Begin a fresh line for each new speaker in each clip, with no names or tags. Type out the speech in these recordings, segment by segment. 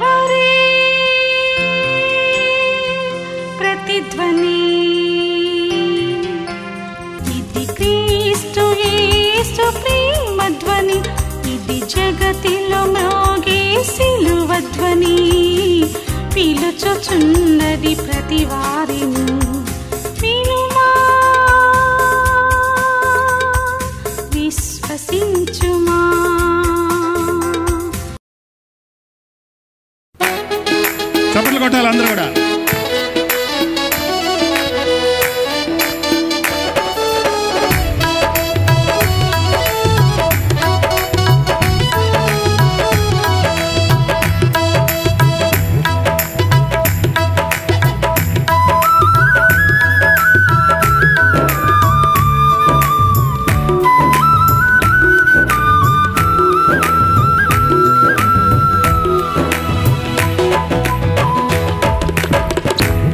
హరే ప్రతిధ్వని ఇది క్రీస్తు యేసు ప్రేమధ్వని ఇది జగతిలో మ్రోగే సిలువధ్వని పిలుచుచున్నది ప్రతి వారిని వినుమా విశ్వసించుమా.
చప్పట్లు కొట్టాలి అందరూ కూడా.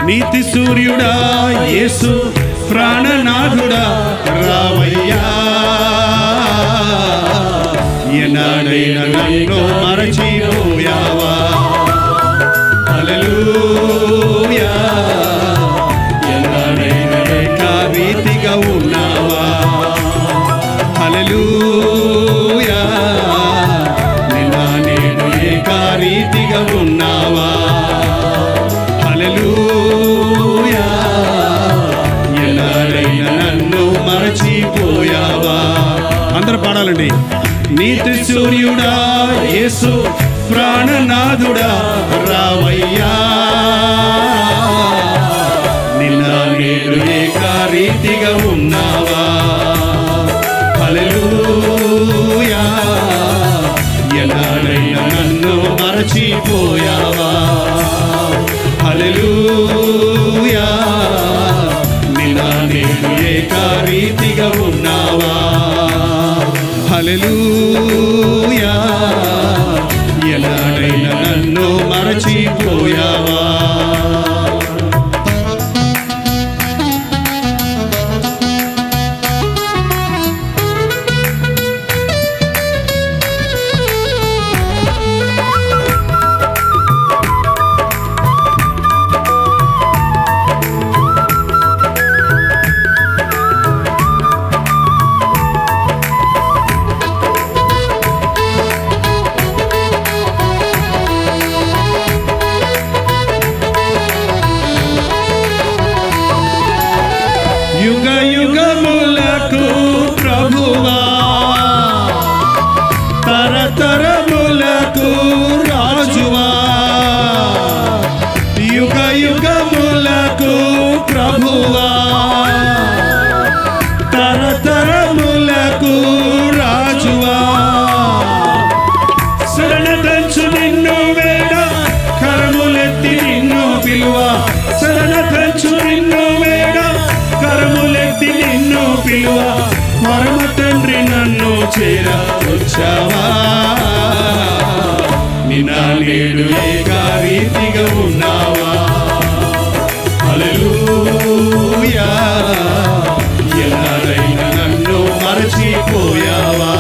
నీతి సూర్యుడా యేసు ప్రాణనాథుడా రావయ్యా ఎన్నాడైనా నన్ను మరచిపోయావా హల్లెలూయా ఎన్నాడైనా ఏకారీతిగా ఉన్నావా హల్లెలూయా నిన్న నేను ఏకారీతిగా ఉన్నావా హల్లెలూయా ఎన్నాడైనా నన్ను మరచిపోయావా. అందరూ పాడాలండి. నీతి సూర్యుడా యేసు ప్రాణనాథుడా రావయ్యా నిన్న నేను ఏకారీతిగా ఉన్నావా హల్లెలూయా ఎన్నాడైనా నన్ను మరచిపోయావా హల్లెలూయా నిన్న నేను ఏకారీతిగా ఉన్నావా హల్లెలూయా ఎన్నాడైనా నన్ను మరచిపోయావా. యుగ యుగములకు ప్రభువా తరతరములకు రాజువా యుగ యుగములకు ప్రభువా తరతరములకు రాజువా శరణదంచు నిన్ను వేడ కరములెత్తి నిన్ను పిలువ శరణదంచు నిన్ను వేడ కరములెత్తి నిన్ను పిలువ పరమ తండ్రి నన్ను చేర వచ్చావా నిన్న నేడు ఏకారీతిగా ఉన్నావా హల్లెలూయా ఎన్నాడైనా నన్ను మరచిపోయావా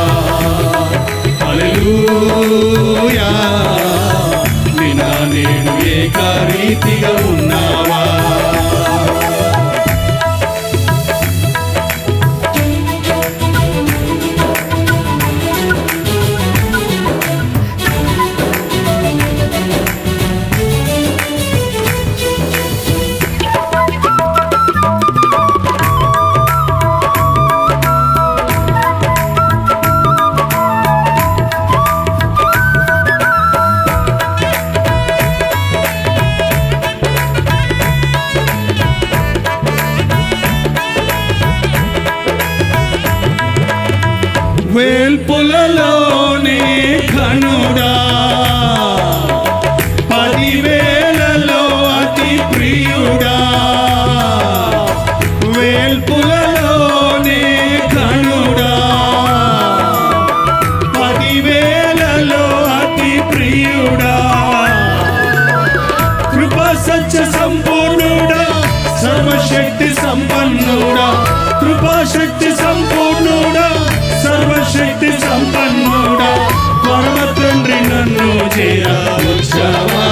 హల్లెలూయా నిన్న నేడు ఏకారీతిగా ఉన్నావా. వేల్పులలోనే ఘనుడా పదివేలలో అతి ప్రియుడా వేల్పులలోనే ఘనుడా పదివేలలో అతి ప్రియుడా కృపా సత్య సంపూర్ణుడా సర్వశక్తి సంపన్నుడా కృపా శక్తి సంపూర్ణుడా సర్వశక్తి సంపన్నుడా పరమ తండ్రి నన్ను చేర వచ్చావా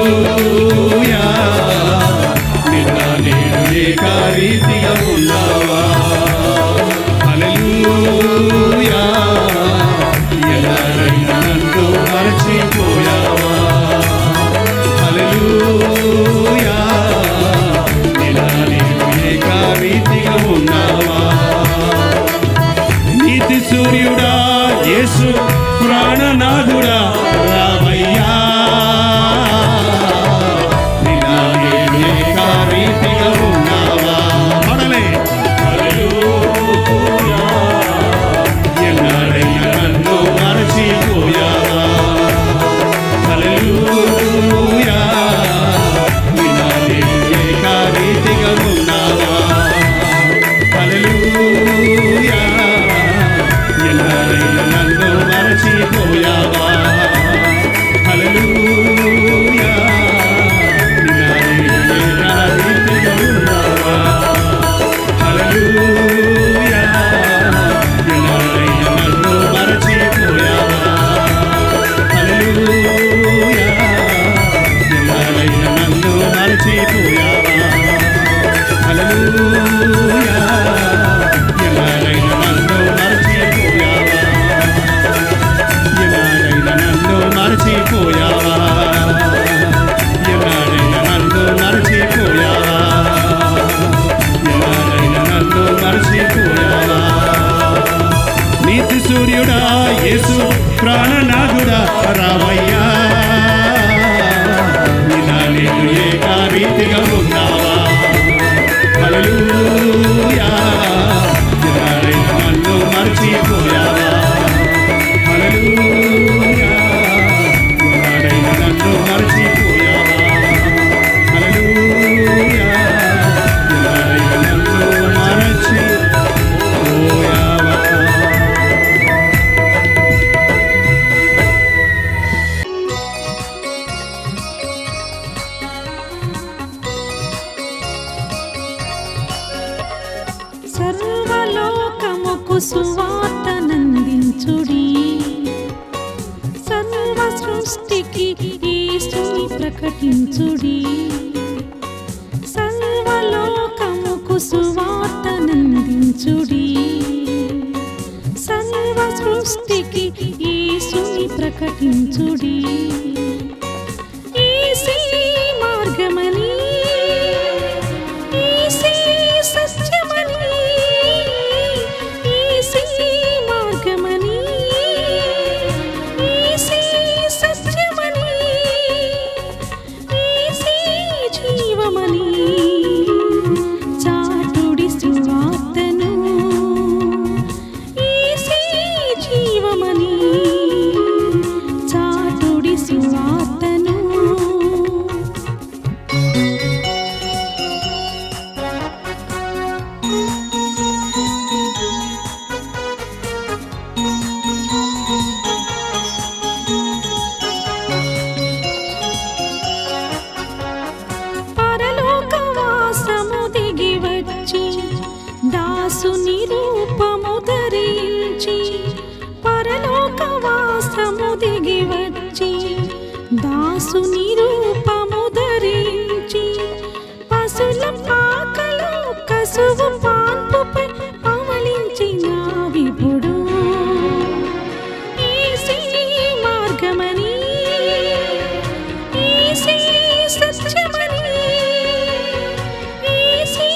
హల్లెలూయా నిన్న నేను ఏకరీతిగా ఉన్నావా హల్లెలూయా ఎలాగైనా నన్ను మరచిపోయావా హల్లెలూయా నిన్న నేను ఏకరీతిగా ఉన్నావా నీతి సూర్యుడా యేసు ప్రాణనాథుడా రామయ్యా నిన్న నేను ఏకరీతిగా ఉన్నావా పడలే హల్లెలూయా ఎన్నాడైనా నన్ను మరచిపోయావా హల్లెలూయా నిన్న నేను ఏకరీతిగా ఉన్నావా హల్లెలూయా ఎన్నాడైనా నన్ను మరచిపోయావా హల్లెలూయా నిన్న నేను ఏకరీతిగా ఉన్నావా హల్లెలూయా ఎన్నాడైనా నన్ను మరచిపోయావా హల్లెలూయా ఎన్నాడైనా నన్ను మరచిపోయావా హల్లెలూయా ఎన్నాడైనా నన్ను మరచిపోయావా ఎన్నాడైనా నన్ను మరచిపోయావా ఎన్నాడైనా నన్ను మరచిపోయావా ఎన్నాడైనా నన్ను మరచిపోయావా నీతి సూర్యుడా యేసు ప్రాణనాథుడా రామయ్యా నిన్న నేను ఏకరీతిగా ఉన్నావా హల్లెలూయా ఎన్నాడైనా నన్ను మరచిపోయావా హల్లెలూయా ఎన్నాడైనా నన్ను మరచిపోయావా హల్లెలూయా ఎన్నాడైనా నన్ను మరచిపోయావా
సర్వలోకముకు సువార్తనందించుడి సర్వ సృష్టికి యేసుని ప్రకటించుడి సర్వలోకముకు సువార్తనందించుడి సర్వ సృష్టికి యేసుని ప్రకటించుడి యేసే మార్గమని యేసే సత్యమని యేసే మార్గమని యేసే సత్యమని యేసే జీవమని చాటుడి సువార్తను యేసే జీవమని చాటుడి సువార్తను పరలోకవాసము దిగి వచ్చి దాసుని రూపము ధరించి పరలోకవాసము దిగి వచ్చి దాసుని రూపము ధరించి పశుల పాకలో కసువు పాన్పుపై పవలించిన విభుడు యేసే మార్గమని యేసే సత్యమని యేసే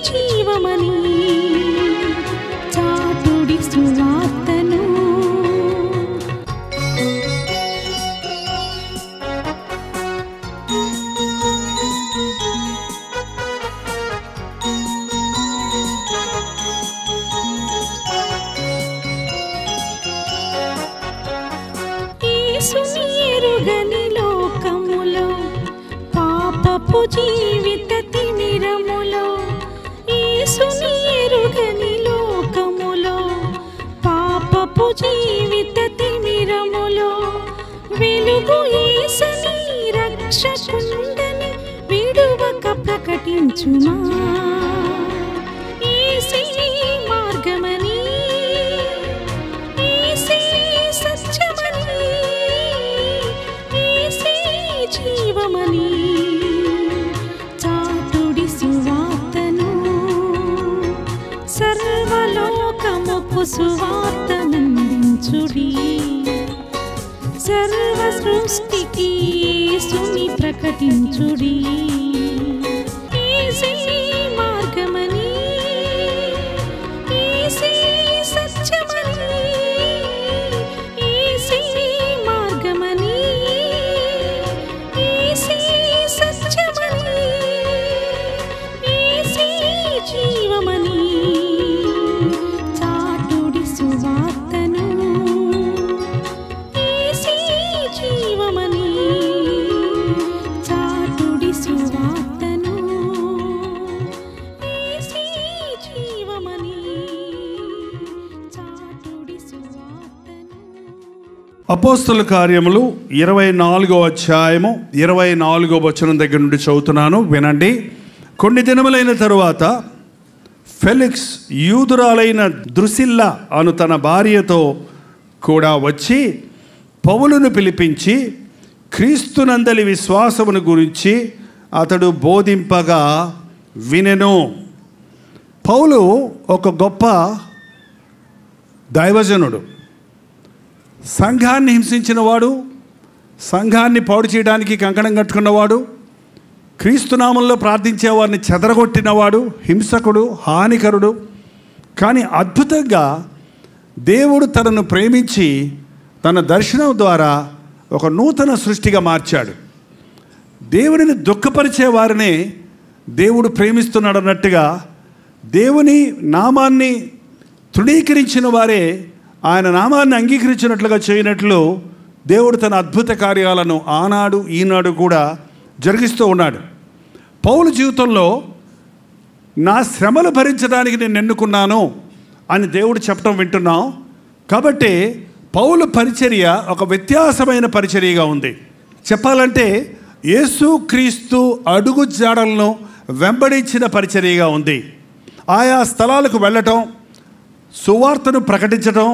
జీవమని చాటుడి సువార్తను యేసుని ఎరుగని లోకములో పాపపు జీవిత తిమిరములో యేసుని ఎరుగని లోకములో పాపపు జీవిత తిమిరములో వెలుగు యేసని రక్షకుండని విడువక ప్రకటించుమా యేసే మార్గమని యేసే సత్యమని యేసే జీవమని చాటుడి సువార్తను సర్వలోకముకు సువార్తనందించుడి సర్వ సృష్టికి యేసుని ప్రకటించుడి యేసే మార్గమని యేసే సత్యమని యేసే మార్గమని యేసే సత్యమని యేసే జీవమని చాటుడి సువార్తను యేసే జీవమని చాటుడి సువార్తను యేసే జీవమని చాటుడి సువార్తను.
అపోస్తల కార్యములు 24వ అధ్యాయము 24వ వచనం దగ్గర నుండి చదువుతున్నాను, వినండి. కొన్ని దినములైన తరువాత ఫెలిక్స్ యూదురాలైన ద్రుసిల్లా అను తన భార్యతో కూడా వచ్చి పౌలును పిలిపించి క్రీస్తునందలి విశ్వాసమును గురించి అతడు బోధింపగా వినెను. పౌలు ఒక గొప్ప దైవజనుడు, సంఘాన్ని హింసించినవాడు, సంఘాన్ని పాడు చేయడానికి కంకణం కట్టుకున్నవాడు, క్రీస్తునామంలో ప్రార్థించే వారిని చెదరగొట్టినవాడు, హింసకుడు, హానికరుడు. కానీ అద్భుతంగా దేవుడు తనను ప్రేమించి తన దర్శనం ద్వారా ఒక నూతన సృష్టిగా మార్చాడు. దేవుడిని దుఃఖపరిచే వారిని దేవుడు ప్రేమిస్తున్నాడు అన్నట్టుగా దేవుని నామాన్ని తృణీకరించిన వారే ఆయన నామాన్ని అంగీకరించినట్లుగా చేయనట్లు దేవుడు తన అద్భుత కార్యాలను ఆనాడు ఈనాడు కూడా జరిగిస్తూ ఉన్నాడు. పౌలు జీవితంలో నా శ్రమలు భరించడానికి నేను ఎన్నుకున్నాను అని దేవుడు చెప్పడం వింటున్నాం. కాబట్టి పౌలు పరిచర్య ఒక వ్యత్యాసమైన పరిచర్యగా ఉంది. చెప్పాలంటే యేసుక్రీస్తు అడుగు జాడలను వెంబడించిన పరిచర్యగా ఉంది. ఆయా స్థలాలకు వెళ్ళటం, సువార్తను ప్రకటించటం,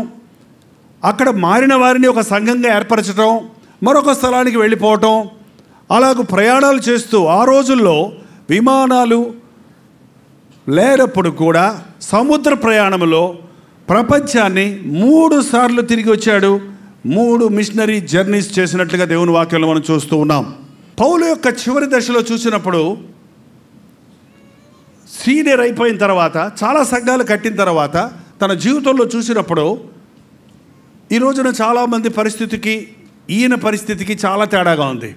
అక్కడ మారిన వారిని ఒక సంఘంగా ఏర్పరచటం, మరొక స్థలానికి వెళ్ళిపోవటం, అలాగూ ప్రయాణాలు చేస్తూ ఆ రోజుల్లో విమానాలు లేనప్పుడు కూడా సముద్ర ప్రయాణంలో ప్రపంచాన్ని 3 సార్లు తిరిగి వచ్చాడు. 3 మిషనరీ జర్నీస్ చేసినట్లుగా దేవుని వాక్యంలో మనం చూస్తూ ఉన్నాం. పౌలు యొక్క చివరి దశలో చూసినప్పుడు సీనియర్ అయిపోయిన తర్వాత, చాలా సంఘాలు కట్టిన తర్వాత తన జీవితంలో చూసినప్పుడు ఈ రోజున చాలామంది పరిస్థితికి ఈయన పరిస్థితికి చాలా తేడాగా ఉంది.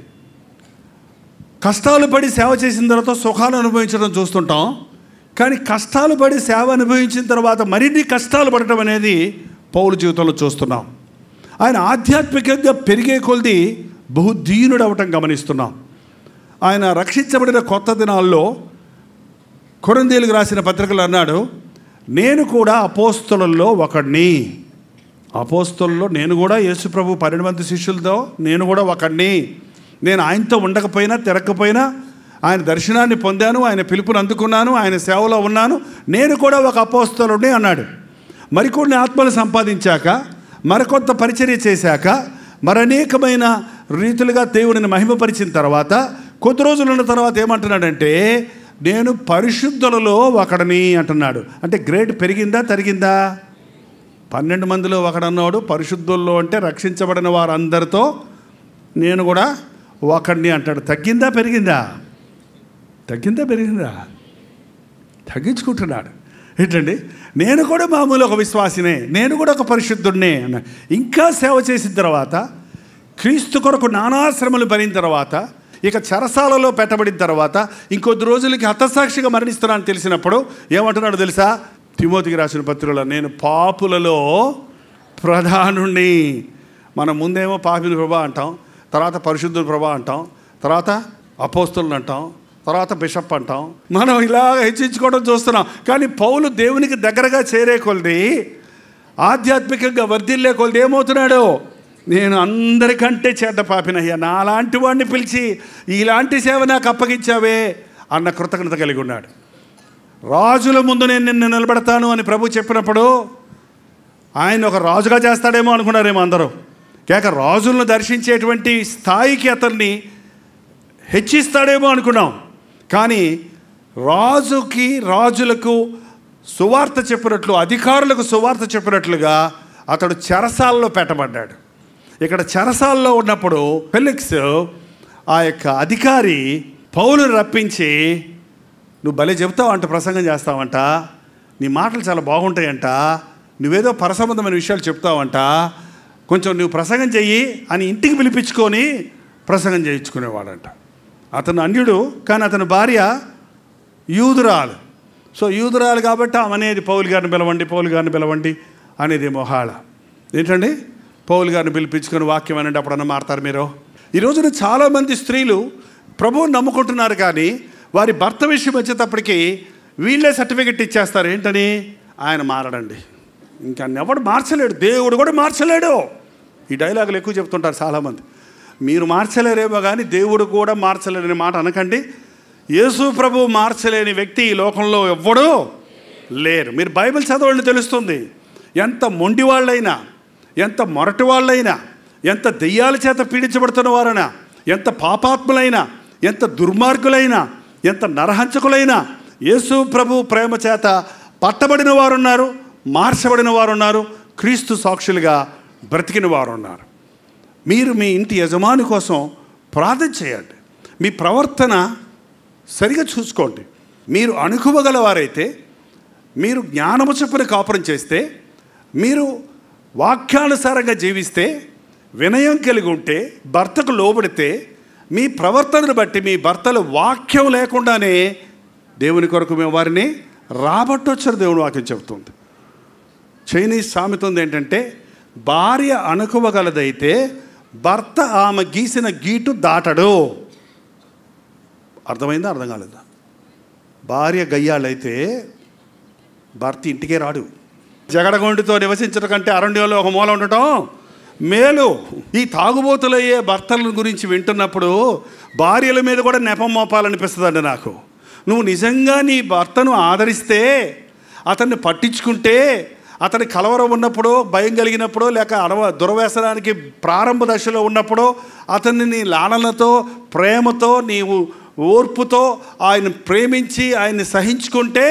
కష్టాలు పడి సేవ చేసిన తర్వాత సుఖాలు అనుభవించడం చూస్తుంటాం. కానీ కష్టాలు పడి సేవ అనుభవించిన తర్వాత మరిన్ని కష్టాలు పడటం అనేది పౌలు జీవితంలో చూస్తున్నాం. ఆయన ఆధ్యాత్మికంగా పెరిగే కొలది బహుదీనుడు అవటం గమనిస్తున్నాం. ఆయన రక్షించబడిన కొత్త దినాల్లో కొరింథీయులకు రాసిన పత్రికలు అన్నాడు, నేను కూడా అపోస్తలుల్లో ఒకడిని. అపోస్తలుల్లో నేను కూడా యేసుప్రభు 12 మంది శిష్యులతో నేను కూడా ఒకడిని. నేను ఆయనతో ఉండకపోయినా తిరగకపోయినా ఆయన దర్శనాన్ని పొందాను, ఆయన పిలుపుని అందుకున్నాను, ఆయన సేవలో ఉన్నాను, నేను కూడా ఒక అపోస్తలుడిని అన్నాడు. మరికొన్ని ఆత్మలు సంపాదించాక, మరికొంత పరిచర్య చేశాక, మరనేకమైన రీతులుగా దేవుడిని మహిమపరిచిన తర్వాత కొద్ది రోజులు ఉన్న తర్వాత ఏమంటున్నాడంటే నేను పరిశుద్ధులలో ఒకడిని అంటున్నాడు. అంటే గ్రేడ్ పెరిగిందా తరిగిందా? 12 మందిలో ఒకడన్నాడు, పరిశుద్ధుల్లో అంటే రక్షించబడిన వారందరితో నేను కూడా ఒకడిని అంటాడు. తగ్గిందా పెరిగిందా? తగ్గిందా పెరిగిందా? తగ్గించుకుంటున్నాడు. ఏంటండి, నేను కూడా మామూలు ఒక విశ్వాసినే, నేను కూడా ఒక పరిశుద్ధుడినే అన్న. ఇంకా సేవ చేసిన తర్వాత, క్రీస్తు కొరకు నానాశ్రమలు భరిన తర్వాత, ఇక చెరసాలలో పెట్టబడిన తర్వాత, ఇంకొద్ది రోజులకి హతసాక్షిగా మరణిస్తున్నానని తెలిసినప్పుడు ఏమంటున్నాడు తెలుసా? తిమోతికి రాసిన పత్రికలో నేను పాపులలో ప్రధానుణ్ణి. మనం ముందేమో పాపిని ప్రభా అంటాం, తర్వాత పరిశుద్ధుల ప్రభా అంటాం, తర్వాత అపోస్తలుని అంటాం, తర్వాత బిషప్ అంటాం. మనం ఇలా హెచ్చించుకోవడం చూస్తున్నాం. కానీ పౌలు దేవునికి దగ్గరగా చేరే కొలది, ఆధ్యాత్మికంగా వర్ధిల్లే కొలది ఏమవుతున్నాడు? నేను అందరికంటే చెడ్డ పాపినయ్యా, నాలాంటి వాడిని పిలిచి ఇలాంటి సేవ నాకు అప్పగించావే అన్న కృతజ్ఞత కలిగి ఉన్నాడు. రాజుల ముందు నేను నిన్ను నిలబెడతాను అని ప్రభు చెప్పినప్పుడు ఆయన ఒక రాజుగా చేస్తాడేమో అనుకున్నారేమో అందరూ. కేక రాజులను దర్శించేటువంటి స్థాయికి అతన్ని హెచ్చిస్తాడేమో అనుకున్నాం. కానీ రాజులకు సువార్త చెప్పినట్లు, అధికారులకు సువార్త చెప్పినట్లుగా అతడు చెరసాలలో పెట్టబడ్డాడు. ఇక్కడ చెరసాలలో ఉన్నప్పుడు ఫెలిక్స్ ఆ యొక్క అధికారి పౌలుని రప్పించి, నువ్వు భలే చెప్తావంట, ప్రసంగం చేస్తావంట, నీ మాటలు చాలా బాగుంటాయంట, నువ్వేదో పరసంబంధమైన విషయాలు చెప్తావంట, కొంచెం నువ్వు ప్రసంగం చెయ్యి అని ఇంటికి పిలిపించుకొని ప్రసంగం చేయించుకునేవాడంట. అతను అన్యుడు, కానీ అతని భార్య యూదురాలు. సో యూదురాలు కాబట్టి అనేది పౌలు గారిని పిలవండి అనేది మొహాళ. ఏంటండి, పౌలు గారిని పిలిపించుకొని వాక్యం అనండి, అప్పుడన్నా మారుతారు మీరు. ఈ రోజున చాలామంది స్త్రీలు ప్రభువుని నమ్ముకుంటున్నారు, కానీ వారి భర్త విషయం వచ్చేటప్పటికి వీళ్ళే సర్టిఫికెట్ ఇచ్చేస్తారు. ఏంటని, ఆయన మారడండి, ఇంకా ఎవడు మార్చలేడు, దేవుడు కూడా మార్చలేడు. ఈ డైలాగులు ఎక్కువ చెప్తుంటారు చాలామంది. మీరు మార్చలేరేమో కానీ దేవుడు కూడా మార్చలేని మాట అనకండి. యేసు ప్రభువు మార్చలేని వ్యక్తి ఈ లోకంలో ఎవ్వడూ లేరు. మీరు బైబిల్ చదవండి, తెలుస్తుంది. ఎంత మొండి వాళ్ళైనా, ఎంత మొరటి వాళ్ళైనా, ఎంత దెయ్యాల చేత పీడించబడుతున్న వారైనా, ఎంత పాపాత్ములైనా, ఎంత దుర్మార్గులైనా, ఎంత నరహంచకులైనా యేసు ప్రభు ప్రేమ చేత పట్టబడిన వారున్నారు, మార్చబడిన వారున్నారు, క్రీస్తు సాక్షులుగా బ్రతికిన వారు ఉన్నారు. మీరు మీ ఇంటి యజమాని కోసం ప్రార్థన చేయండి. మీ ప్రవర్తన సరిగా చూసుకోండి. మీరు అనుకోగలవారైతే, మీరు జ్ఞానము చొప్పున కాపురం చేస్తే, మీరు వాక్యానుసారంగా జీవిస్తే, వినయం కలిగి ఉంటే, భర్తకు లోబడితే, మీ ప్రవర్తనను బట్టి మీ భర్తలు వాక్యం లేకుండానే దేవుని కొరకు మేము వారిని రాబట్టొచ్చారు. దేవుని వాక్యం చెబుతుంది. చైనీస్ సామెత ఉంది ఏంటంటే, భార్య అనుకోగలదైతే భర్త ఆమె గీసిన గీటు దాటడు. అర్థమైందా, అర్థం కాలేదా? భార్య గయ్యాలైతే భర్త ఇంటికే రాడు. జగడగొండితో నివసించడం కంటే అరణ్యంలో ఒక మూల ఉండటం మేలు. ఈ తాగుబోతులయ్యే భర్తల గురించి వింటున్నప్పుడు భార్యల మీద కూడా నెపం మోపాలనిపిస్తుందండి నాకు. నువ్వు నిజంగా నీ భర్తను ఆదరిస్తే, అతన్ని పట్టించుకుంటే, అతని కలవరం ఉన్నప్పుడు, భయం కలిగినప్పుడు, లేక దుర్వ్యసనానికి ప్రారంభ దశలో ఉన్నప్పుడు అతన్ని నీ లాలనతో, ప్రేమతో, నీవు ఓర్పుతో ఆయన ప్రేమించి ఆయన్ని సహించుకుంటే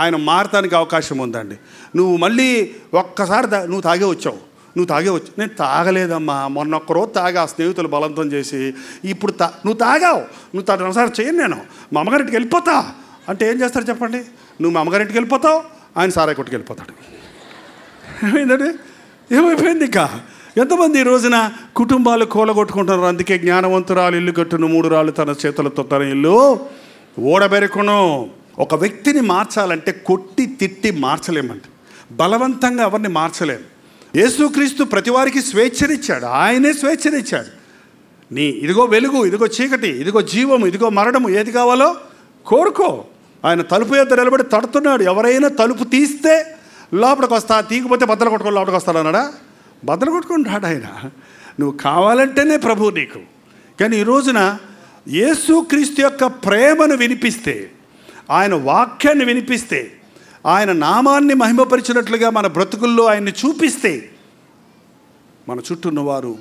ఆయన మారటానికి అవకాశం ఉందండి. నువ్వు మళ్ళీ ఒక్కసారి నువ్వు తాగే వచ్చావు. నేను తాగలేదమ్మా, మొన్న ఒక్కరోజు తాగా, స్నేహితులు బలవంతం చేసి. ఇప్పుడు నువ్వు తాగావు, నువ్వు ఒకసారి చేయను, నేను మా అమ్మగారింటికి వెళ్ళిపోతా అంటే ఏం చేస్తారు చెప్పండి? నువ్వు మా అమ్మగారింటికి వెళ్ళిపోతావు, ఆయన సారాయి కొట్టుకు వెళ్ళిపోతాడు. ఏమైందండి, ఏమైపోయింది? ఇంకా ఎంతమంది ఈ రోజున కుటుంబాలు కూలగొట్టుకుంటున్నారు. అందుకే జ్ఞానవంతురాలు ఇల్లు కట్టును, 3 రాళ్ళు తన చేతులతో తన ఇల్లు ఓడబెరుకును. ఒక వ్యక్తిని మార్చాలంటే కొట్టి తిట్టి మార్చలేమండి, బలవంతంగా ఎవరిని మార్చలేము. యేసుక్రీస్తు ప్రతి వారికి స్వేచ్ఛనిచ్చాడు, ఆయనే స్వేచ్ఛనిచ్చాడు. ఇదిగో వెలుగు, ఇదిగో చీకటి, ఇదిగో జీవము, ఇదిగో మరణము, ఏది కావాలో కోరుకో. ఆయన తలుపు యొద్ద నిలబడి తడుతున్నాడు. ఎవరైనా తలుపు తీస్తే లోపలికి వస్తా, తీయకపోతే బద్దలు కొట్టుకొని లోపలికి వస్తాడన్నాడా? బద్దలు కొట్టుకుంటాడు ఆయన. నువ్వు కావాలంటేనే ప్రభువు నీకు. కానీ ఈ రోజున యేసుక్రీస్తు యొక్క ప్రేమను వినిపిస్తే, ఆయన వాక్యాన్ని వినిపిస్తే, ఆయన నామాన్ని మహిమపరిచినట్లుగా మన బ్రతుకుల్లో ఆయన్ని చూపిస్తే, మన చుట్టూ ఉన్నవారు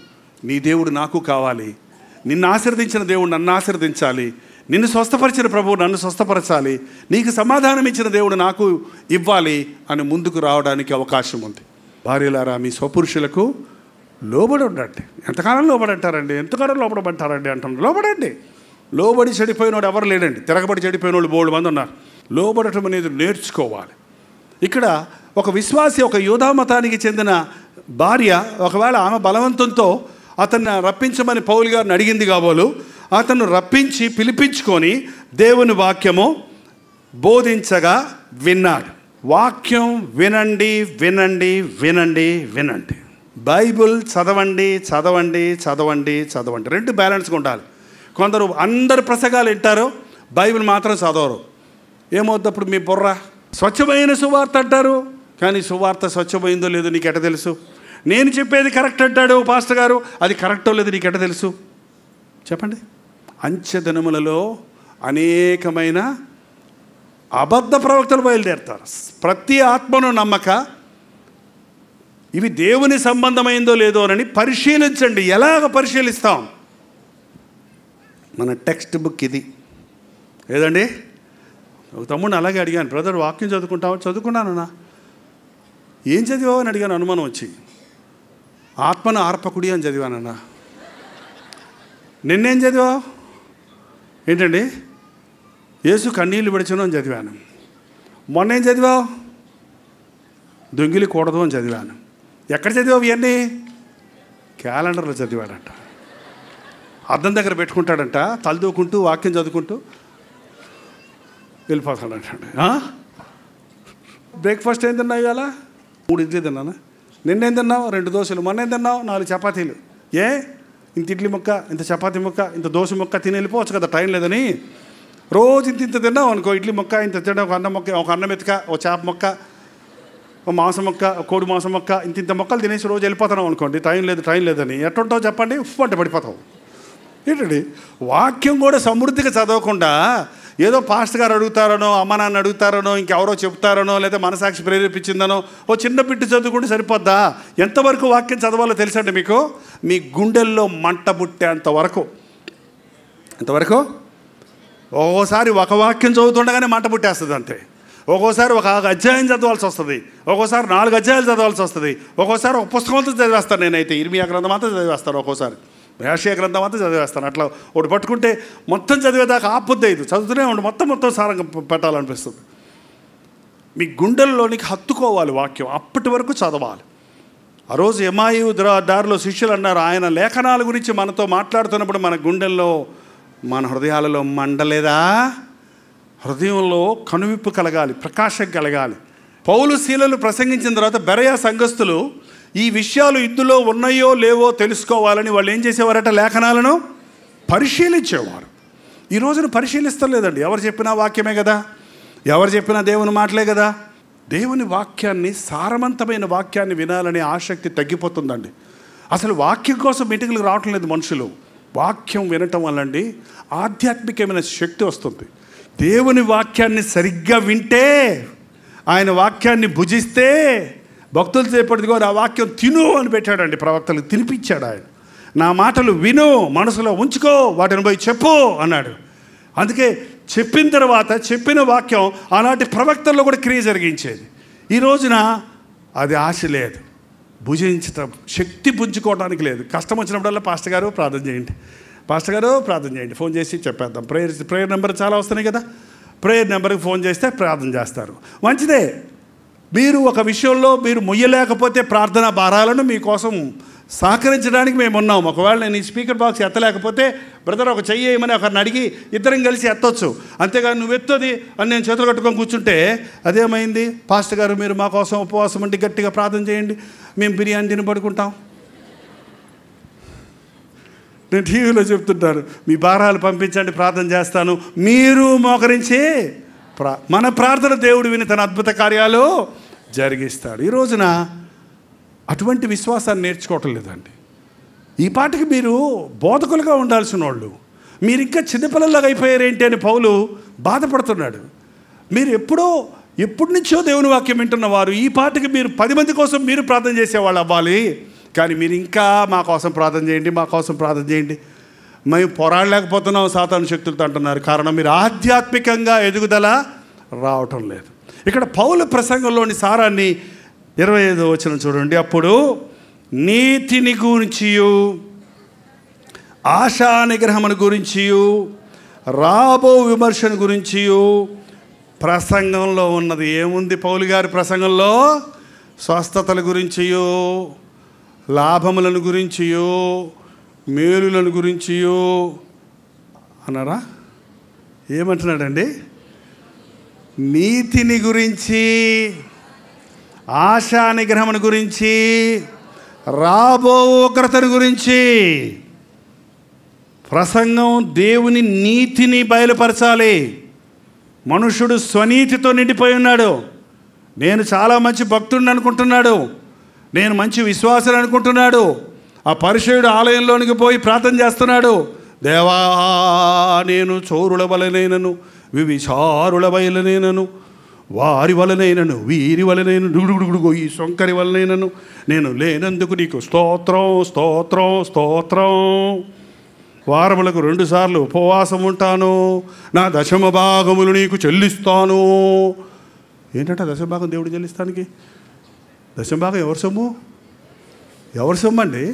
నీ దేవుడు నాకు కావాలి, నిన్ను ఆశీర్వదించిన దేవుడు నన్ను ఆశీర్వదించాలి, నిన్ను స్వస్థపరిచిన ప్రభువు నన్ను స్వస్థపరచాలి, నీకు సమాధానం ఇచ్చిన దేవుడు నాకు ఇవ్వాలి అని ముందుకు రావడానికి అవకాశం ఉంది. భార్యలారా, మీ స్వపురుషులకు లోబడి ఉండండి. ఎంతకాలం లోబడంటారండి, ఎంతకాలం లోబడమంటారండి అంటున్నారు. లోబడండి. లోబడి చెడిపోయినోడు ఎవరు లేడండి, తిరగబడి చెడిపోయిన వాళ్ళు 3 మంది ఉన్నారు. లోబడటం అనేది నేర్చుకోవాలి. ఇక్కడ ఒక విశ్వాసి, ఒక యూదా మతానికి చెందిన భార్య, ఒకవేళ ఆమె బలవంతంతో అతన్ని రప్పించమని పౌలు గారిని అడిగింది కాబోలు, అతను రప్పించి పిలిపించుకొని దేవుని వాక్యము బోధించగా విన్నాడు. వాక్యం వినండి, వినండి, వినండి, వినండి. బైబిల్ చదవండి, చదవండి, చదవండి, చదవండి. 2 బ్యాలెన్స్గా ఉండాలి. కొందరు అందరు ప్రసంగాలు వింటారు, బైబిల్ మాత్రం చదవరు. ఏమవుద్దప్పుడు మీ బుర్ర? స్వచ్ఛమైన సువార్త అంటారు, కానీ సువార్త స్వచ్ఛమైందో లేదో నీకు ఎట్ట తెలుసు? నేను చెప్పేది కరెక్ట్ అంటాడు పాస్టర్ గారు, అది కరెక్టో లేదో నీకు ఎట్ట తెలుసు చెప్పండి? అంచెదినములలో అనేకమైన అబద్ధ ప్రవక్తలు బయలుదేరుతారు. ప్రతి ఆత్మను నమ్మక ఇవి దేవుని సంబంధమైందో లేదో అని పరిశీలించండి. ఎలాగ పరిశీలిస్తాం? మన టెక్స్ట్ బుక్ ఇది. ఏదండి? ఒక తమ్ముడిని అలాగే అడిగాను, బ్రదర్ వాక్యం చదువుకుంటావు? చదువుకున్నానన్నా. ఏం చదివావు అని అడిగాను అనుమానం వచ్చి. ఆత్మను ఆర్పకుడి అని చదివానన్నా. నిన్నేం చదివావు? ఏంటండి? యేసు కన్నీళ్ళు విడిచను అని చదివాను. మొన్న ఏం చదివావు? దొంగిలి కూడదు అని చదివాను. ఎక్కడ చదివావు ఇవన్నీ? క్యాలెండర్లో చదివాడంట. అద్దం దగ్గర పెట్టుకుంటాడంట, తలదూకుంటూ వాక్యం చదువుకుంటూ వెళ్ళిపోతాడంట. బ్రేక్ఫాస్ట్ ఏం తిన్నావు ఇవాళ? 3 ఇడ్లీ తిన్నానా? నిన్నేం తిన్నావు? 2 దోశలు. మొన్న ఏం తిన్నావు? 4 చపాతీలు. ఇంత ఇడ్లీ ముక్క, ఇంత చపాతీ ముక్క, ఇంత దోశ ముక్క తిని వెళ్ళిపోవచ్చు కదా, టైం లేదని. రోజు ఇంత తిన్నావు అనుకో, ఇడ్లీ ముక్క ఇంత తిన్నా, ఒక అన్నం ముక్క, ఒక అన్నం మెతుక, ఒక చేప ముక్క, ఒక మాంసం ముక్క, ఒక కోడి మాంసం ముక్క, ఇంత మొక్కలు తినేసి రోజు వెళ్ళిపోతున్నావు అనుకోండి, టైం లేదని ఎట్టుంటావు చెప్పండి? అంటే పడిపోతావు. ఏంటండి? వాక్యం కూడా సమృద్ధిగా చదవకుండా ఏదో పాస్టర్ గారు అడుగుతారనో, అమ్మ నాన్న అడుగుతారనో, ఇంకెవరో చెప్తారనో, లేదా మనసాక్షి ప్రేరేపించిందనో ఓ చిన్న బిడ్డ చదువుకుంటే సరిపోద్దా? ఎంతవరకు వాక్యం చదవాలో తెలుసండి మీకు? మీ గుండెల్లో మంట పుట్టేంత వరకు. ఎంతవరకు? ఒక్కోసారి ఒక వాక్యం చదువుతుండగానే మంట పుట్టేస్తుంది అంతే. ఒక్కోసారి ఒక అధ్యాయం చదవాల్సి వస్తుంది, ఒక్కోసారి 4 అధ్యాయాలు చదవాల్సి వస్తుంది, ఒక్కోసారి ఒక పుస్తకంతో చదివేస్తాను. నేనైతే ఇర్మియా గ్రంథం అంతా చదివేస్తాను, ఒక్కోసారి యెషయా గ్రంథం అంతా చదివేస్తాను. అట్లా ఒకటి పట్టుకుంటే మొత్తం చదివేదాకా ఆపొద్దు, చదువుతూనే ఉండి మొత్తం సారంగా పెట్టాలనిపిస్తుంది. మీ గుండెల్లోనికి హత్తుకోవాలి వాక్యం, అప్పటి వరకు చదవాలి. ఆ రోజు ఎమాయి దారిలో శిష్యులు అన్నారు, ఆయన లేఖనాల గురించి మనతో మాట్లాడుతున్నప్పుడు మన గుండెల్లో, మన హృదయాలలో మండలేదా? హృదయంలో కనువిప్పు కలగాలి, ప్రకాశం కలగాలి. పౌలు శీలలు ప్రసంగించిన తర్వాత బెరయా సంఘస్థులు ఈ విషయాలు ఇందులో ఉన్నాయో లేవో తెలుసుకోవాలని వాళ్ళు ఏం చేసేవారట? లేఖనాలను పరిశీలించేవారు. ఈ రోజున పరిశీలిస్తలేదండి. ఎవరు చెప్పినా వాక్యమే కదా, ఎవరు చెప్పినా దేవుని మాటలే కదా. దేవుని వాక్యాన్ని, సారవంతమైన వాక్యాన్ని వినాలనే ఆసక్తి తగ్గిపోతుందండి. అసలు వాక్యం కోసం మీటింగ్లకు రావటం లేదు మనుషులు. వాక్యం వినటం వల్లండి ఆధ్యాత్మికమైన శక్తి వస్తుంది. దేవుని వాక్యాన్ని సరిగ్గా వింటే, ఆయన వాక్యాన్ని భుజిస్తే, భక్తులు చేపట్టుకో ఆ వాక్యం తిను అని పెట్టాడండి, ప్రవక్తలకు తినిపించాడు ఆయన. నా మాటలు విను, మనసులో ఉంచుకో, వాటిని పోయి చెప్పు అన్నాడు. అందుకే చెప్పిన తర్వాత చెప్పిన వాక్యం ఆనాటి ప్రవక్తల్లో కూడా క్రియ జరిగించేది. ఈ రోజున అది ఆశ లేదు, భుజించటం శక్తి పుంజుకోవడానికి లేదు. కష్టం వచ్చినప్పుడల్లా పాస్టర్ గారు ప్రార్థన చేయండి, పాస్టర్ గారు ప్రార్థన చేయండి, ఫోన్ చేసి చెప్పేద్దాం. ప్రేయర్ నెంబర్ చాలా వస్తున్నాయి కదా, ప్రేయర్ నెంబర్కి ఫోన్ చేస్తే ప్రార్థన చేస్తారు. మంచిదే. మీరు ఒక విషయంలో మీరు మొయ్యలేకపోతే ప్రార్థనా భారాలను మీకోసం సహకరించడానికి మేము ఉన్నాం. ఒకవేళ నేను ఈ స్పీకర్ బాక్స్ ఎత్తలేకపోతే బ్రదర్ ఒక చెయ్యి వేయమని ఒకరిని అడిగి ఇద్దరం కలిసి ఎత్తొచ్చు. అంతేగాని నువ్వు ఎత్తది అని నేను చేతులు కట్టుకొని కూర్చుంటే అదేమైంది? పాస్టర్ గారు మీరు మా కోసం ఉపవాసం ఉండి గట్టిగా ప్రార్థన చేయండి, మేము బిర్యానీ తిని పడుకుంటాం. నేను టీవీలో చెప్తుంటాను, మీ భారాలు పంపించండి ప్రార్థన చేస్తాను, మీరు మోకరించి మన ప్రార్థన దేవుడు విని తన అద్భుత కార్యాలు జరిగిస్తాడు. ఈ రోజున అటువంటి విశ్వాసాన్ని నేర్చుకోవటం లేదండి. ఈ పాటికి మీరు బోధకులుగా ఉండాల్సిన వాళ్ళు, మీరు ఇంకా చిన్నపిల్లలాగా అయిపోయారేంటి అని పౌలు బాధపడుతున్నాడు. మీరు ఎప్పటి నుంచో దేవుని వాక్యం వింటున్నవారు, ఈ పాటికి మీరు 10 మంది కోసం మీరు ప్రార్థన చేసేవాళ్ళు అవ్వాలి. కానీ మీరు ఇంకా మా కోసం ప్రార్థన చేయండి, మా కోసం ప్రార్థన చేయండి, మేము పోరాడలేకపోతున్నాం సాతాను శక్తులతో అంటున్నారు. కారణం మీరు ఆధ్యాత్మికంగా ఎదుగుదల రావటం లేదు. ఇక్కడ పౌలు ప్రసంగంలోని సారాన్ని 25వ వచనం చూడండి. అప్పుడు నీతిని గురించియు, ఆశా నిగ్రహమును గురించియు, రాబో విమర్శను గురించియు ప్రసంగంలో ఉన్నది. ఏముంది పౌలు గారి ప్రసంగంలో? స్వస్థతల గురించియు, లాభములను గురించియు, మేలులను గురించియు అన్నారా? ఏమంటున్నాడండి? నీతిని గురించి, ఆశా నిగ్రహమును గురించి, రాబో ఉగ్రతను గురించి. ప్రసంగం దేవుని నీతిని బయలుపరచాలి. మనుషుడు స్వనీతితో నిండిపోయి ఉన్నాడు. నేను చాలా మంచి భక్తుడిని అనుకుంటున్నాడు, నేను మంచి విశ్వాసాన్ని అనుకుంటున్నాడు. ఆ పరిసయ్యుడు ఆలయంలోనికి పోయి ప్రార్థన చేస్తున్నాడు, దేవా నేను చోరుల వలనైనను, వివిచారుల వలనైనను, వారి వలనైనను, వీరి వలనైనను, డుగుడుగుడుగు ఈ సొంకరి వలనైనను నేను లేనందుకు నీకు స్తోత్రం స్తోత్రం స్తోత్రం. వారములకు 2 సార్లు ఉపవాసం ఉంటాను, నా దశమ భాగములు నీకు చెల్లిస్తాను. ఏంటంటే దశమ భాగం దేవుడు చెల్లిస్తానికి? దశమ భాగం ఎవరి సొమ్ము? ఎవరి సొమ్ము అండి?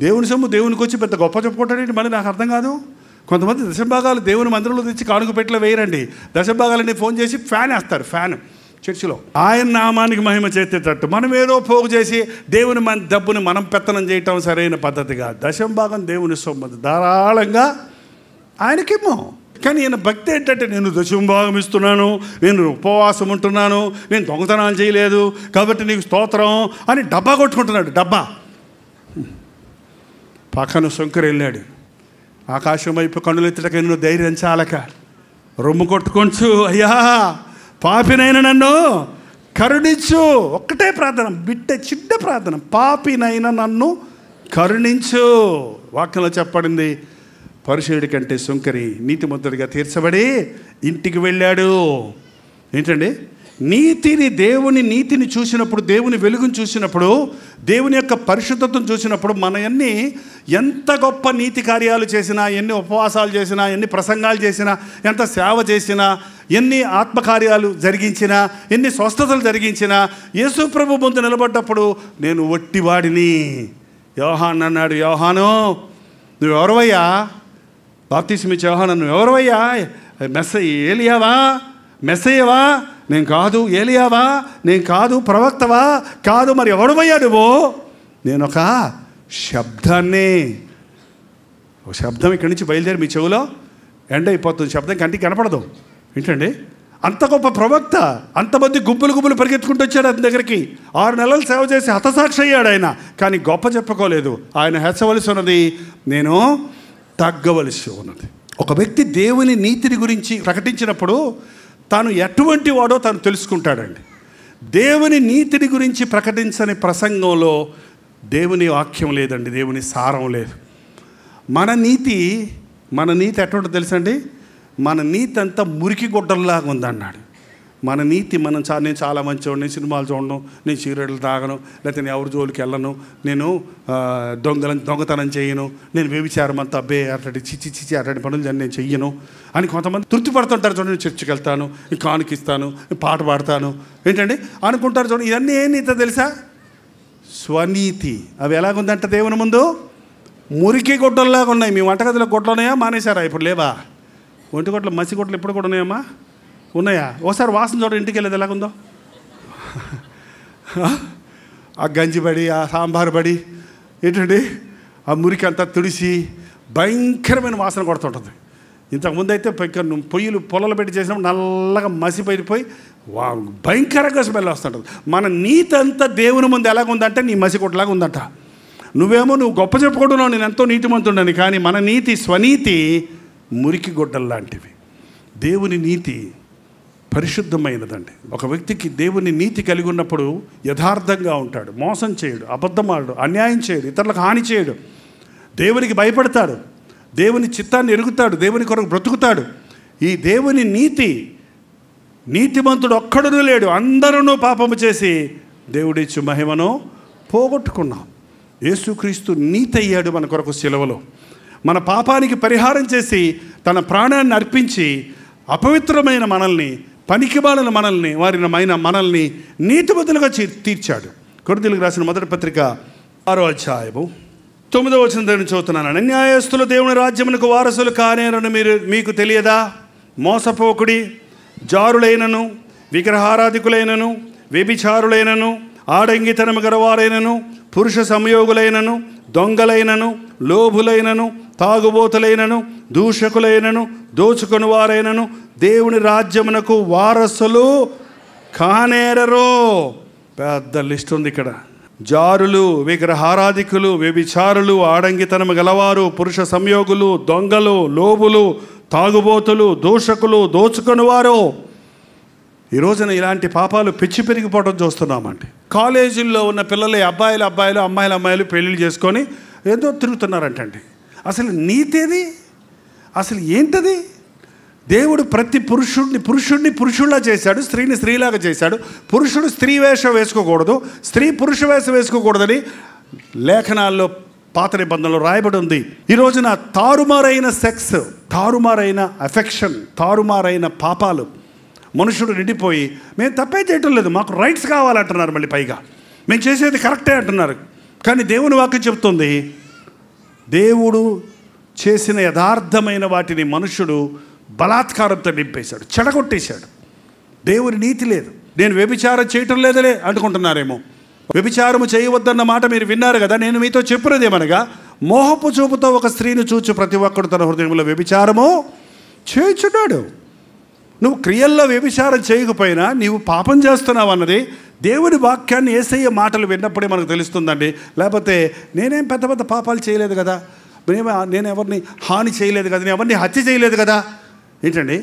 దేవుని సొమ్ము దేవునికి వచ్చి పెద్ద గొప్ప చెప్పుకుంటాడేంటి? మళ్ళీ నాకు అర్థం కాదు. కొంతమంది దశమ భాగాలు దేవుని మందిరంలో తెచ్చి కానుక పెట్టిలో వేయరండి. దశమ భాగాలని ఫోన్ చేసి ఫ్యాన్ వేస్తారు. ఫ్యాన్ చర్చిలో ఆయన నామానికి మహిమ చేసేటట్టు మనం ఏదో పోగు చేసి దేవుని డబ్బుని మనం పెత్తనం చేయటం సరైన పద్ధతిగా. దశమ భాగం దేవుని సొమ్ము ధారాళంగా ఆయనకేమో. కానీ ఈయన భక్తి ఏంటంటే నేను దశమ భాగం ఇస్తున్నాను, నేను ఉపవాసం ఉంటున్నాను, నేను దొంగతనాలు చేయలేదు కాబట్టి నీకు స్తోత్రం అని డబ్బా కొట్టుకుంటున్నాడు. డబ్బా పక్కన శంకర్ వెళ్ళాడు. ఆకాశం వైపు కన్నులెత్తటక ఎన్నో ధైర్యం చాలక రొమ్ము కొట్టుకొంచు, అయ్యా పాపినైనా నన్ను కరుణించు. ఒక్కటే ప్రార్థన, చిన్న ప్రార్థన, పాపినైనా నన్ను కరుణించు. వాక్యంలో చెప్పబడింది, పరిసయ్యుడి కంటే సుంకరి నీతిమంతుడిగా తీర్చబడి ఇంటికి వెళ్ళాడు. ఏంటండి? దేవుని నీతిని చూసినప్పుడు, దేవుని వెలుగును చూసినప్పుడు, దేవుని యొక్క పరిశుద్ధతను చూసినప్పుడు మనయన్ని ఎంత గొప్ప నీతి కార్యాలు చేసినా, ఎన్ని ఉపవాసాలు చేసినా, ఎన్ని ప్రసంగాలు చేసినా, ఎంత సేవ చేసినా, ఎన్ని ఆత్మకార్యాలు జరిగించినా, ఎన్ని స్వస్థతలు జరిగించినా, యేసు ప్రభు ముందు నిలబడ్డప్పుడు నేను ఒట్టివాడిని. యోహాను అన్నాడు, యోహాను నువ్వెవరవయ్యా? బాప్తిస్మిచ్చే యోహాను నువ్వెవరవయ్యా? ఏలియావా? మెస్సయ్యవా? నేను కాదు. ఏలియావా? నేను కాదు. ప్రవక్తవా? కాదు. మరి ఎవడవయ్యా నువ్వు? నేను ఒక శబ్దాన్ని. ఒక శబ్దం ఇక్కడి నుంచి బయలుదేరి మీ చెవులో ఎండ అయిపోతుంది. శబ్దం కంటికి కనపడదు. ఏంటండి? అంత గొప్ప ప్రవక్త, అంతమంది గుంపులు పరిగెత్తుకుంటూ వచ్చాడు అతని దగ్గరికి. 6 నెలలు సేవ చేసి హతసాక్షి అయ్యాడు ఆయన. కానీ గొప్ప చెప్పుకోలేదు. ఆయన హెచ్చవలసి ఉన్నది, నేను తగ్గవలసి ఉన్నది. ఒక వ్యక్తి దేవుని నీతిని గురించి ప్రకటించినప్పుడు తాను ఎటువంటి వాడో తాను తెలుసుకుంటాడండి. దేవుని నీతిని గురించి ప్రకటించని ప్రసంగంలో దేవుని వాక్యం లేదండి, దేవుని సారం లేదు. మన నీతి ఎటువంటి తెలుసండి? మన నీతి అంతా మురికి గుడ్డల్లాగా ఉందన్నాడు. మన నీతి నేను చాలా మంచివాడు, నేను సినిమాలు చూడను, నేను సిగరెట్లు తాగను, లేకపోతే నేను ఎవరి జోలికి వెళ్ళను, నేను దొంగతనం చేయను, నేను వ్యభిచారం అంతా అబ్బే అట్లాంటి చిచ్చి అట్లాంటి పనులు నేను చెయ్యను అని కొంతమంది తృప్తి పడుతుంటారు. చూడండి, నేను చర్చికి వెళ్తాను, నేను కానుకిస్తాను, నేను పాట పాడతాను, ఏంటండి అనుకుంటారు. చూడండి, ఇవన్నీ ఏం నీతో తెలుసా? స్వనీతి. అవి ఎలాగుందంట దేవుని ముందు? మురికి గుడ్డల్లాగా ఉన్నాయి. మీ వంటగదిలో గుడ్డలు ఉన్నాయా? మానేశారా? ఇప్పుడు లేవా? ఒంటిగొడ్లు మసి గుడ్డలు ఇప్పుడు కూడా ఉన్నాయమ్మా? ఉన్నాయా? ఒకసారి వాసన చూడ, ఇంటికి వెళ్ళేది ఎలాగుందో. ఆ గంజి పడి, ఆ సాంబారు పడి, ఏంటండి ఆ మురికి అంతా తుడిసి భయంకరమైన వాసన కొడుతుంటుంది. ఇంతకుముందు అయితే పొయ్యిలు పొలాలు పెట్టి చేసినప్పుడు నల్లగా మసిపోయిపోయి భయంకరంగా స్మెల్ వస్తుంటుంది. మన నీతి అంతా దేవుని ముందు ఎలాగుందంటే నీ మసి కొట్టలాగా ఉందంట. నువ్వు గొప్ప చెప్పుకుంటున్నావు, నేను ఎంతో నీతిమంతుడని. కానీ మన నీతి, స్వనీతి మురికి గుడ్డలు లాంటివి. దేవుని నీతి పరిశుద్ధమైనదండి. ఒక వ్యక్తికి దేవుని నీతి కలిగి ఉన్నప్పుడు యథార్థంగా ఉంటాడు, మోసం చేయడు, అబద్ధమాడు, అన్యాయం చేయడు, ఇతరులకు హాని చేయడు, దేవునికి భయపడతాడు, దేవుని చిత్తాన్ని ఎరుగుతాడు, దేవుని కొరకు బ్రతుకుతాడు. ఈ దేవుని నీతిమంతుడు ఒక్కడునూ లేడు, అందరూ పాపము చేసి దేవుడిచ్చు మహిమను పోగొట్టుకున్నాం. యేసుక్రీస్తు నీతి అయ్యాడు మన కొరకు శిలువలో. మన పాపానికి పరిహారం చేసి తన ప్రాణాన్ని అర్పించి అపవిత్రమైన మనల్ని, పనికిమాలిన మనల్ని నీతిమంతులుగా తీర్చాడు. కొరింథీయులకు రాసిన మొదటి పత్రిక 6వ అధ్యాయము 9వ వచనం దగ్గర చదువుతున్నాను. అన్యాయస్తులు దేవుని రాజ్యమునకు వారసులు కానేరని మీకు తెలియదా? మోసపోకుడి, జారులైనను, విగ్రహారాధికులైనను, వ్యభిచారులైనను, ఆడంగితనము గలవారైనను, పురుష సంయోగులైనను, దొంగలైనను, లోభులైనను, తాగుబోతులైనను, దూషకులైనను, దోచుకొని వారైనను దేవుని రాజ్యమునకు వారసులు కానేరరు. పెద్ద లిస్ట్ ఉంది ఇక్కడ. జారులు, విగ్రహారాధికులు, వ్యభిచారులు, ఆడంగితనము గలవారు, పురుష సంయోగులు, దొంగలు, లోబులు, తాగుబోతులు, దూషకులు, దోచుకొని వారు. ఈ రోజున ఇలాంటి పాపాలు పెచ్చి పెరిగిపోవడం చూస్తున్నామండి. కాలేజీల్లో ఉన్న పిల్లలు అబ్బాయిలు, అమ్మాయిలు పెళ్ళిళ్ళు చేసుకొని ఏదో తిరుగుతున్నారంటండి. అసలు నీతేది? అసలు ఏంటది? దేవుడు ప్రతి పురుషుడిని పురుషుల్లా చేశాడు, స్త్రీని స్త్రీలాగా చేశాడు. పురుషుడు స్త్రీ వేషం వేసుకోకూడదు, స్త్రీ పురుష వేషం వేసుకోకూడదని లేఖనాల్లో పాత నిబంధనలో రాయబడి ఉంది. ఈ రోజున తారుమారైన సెక్స్, తారుమారైన అఫెక్షన్, తారుమారైన పాపాలు మనుషుడు నిండిపోయి మేము తప్పే చేయటం లేదు, మాకు రైట్స్ కావాలంటున్నారు. మళ్ళీ పైగా మేము చేసేది కరెక్టే అంటున్నారు. కానీ దేవుని వాక్యం చెప్తుంది, దేవుడు చేసిన యథార్థమైన వాటిని మనుషుడు బలాత్కారంతో నింపేశాడు, చెడగొట్టేశాడు. దేవుని నీతి లేదు. నేను వ్యభిచారం చేయటం లేదలే అనుకుంటున్నారేమో. వ్యభిచారము చేయవద్దన్న మాట మీరు విన్నారు కదా. నేను మీతో చెప్పినదేమనగా, మోహపు చూపుతో ఒక స్త్రీని చూచి ప్రతి ఒక్కడు తన హృదయంలో వ్యభిచారము చేయుచున్నాడు. నువ్వు క్రియల్లో వ్యభిచారం చేయకపోయినా నీవు పాపం చేస్తున్నావు అన్నది దేవుని వాక్యాన్ని, యేసయ్య మాటలు విన్నప్పుడే మనకు తెలుస్తుందండి. లేకపోతే నేనేం పెద్ద పెద్ద పాపాలు చేయలేదు కదా, నేను ఎవరిని హాని చేయలేదు కదా, నేను ఎవరిని హత్య చేయలేదు కదా. ఏంటండి,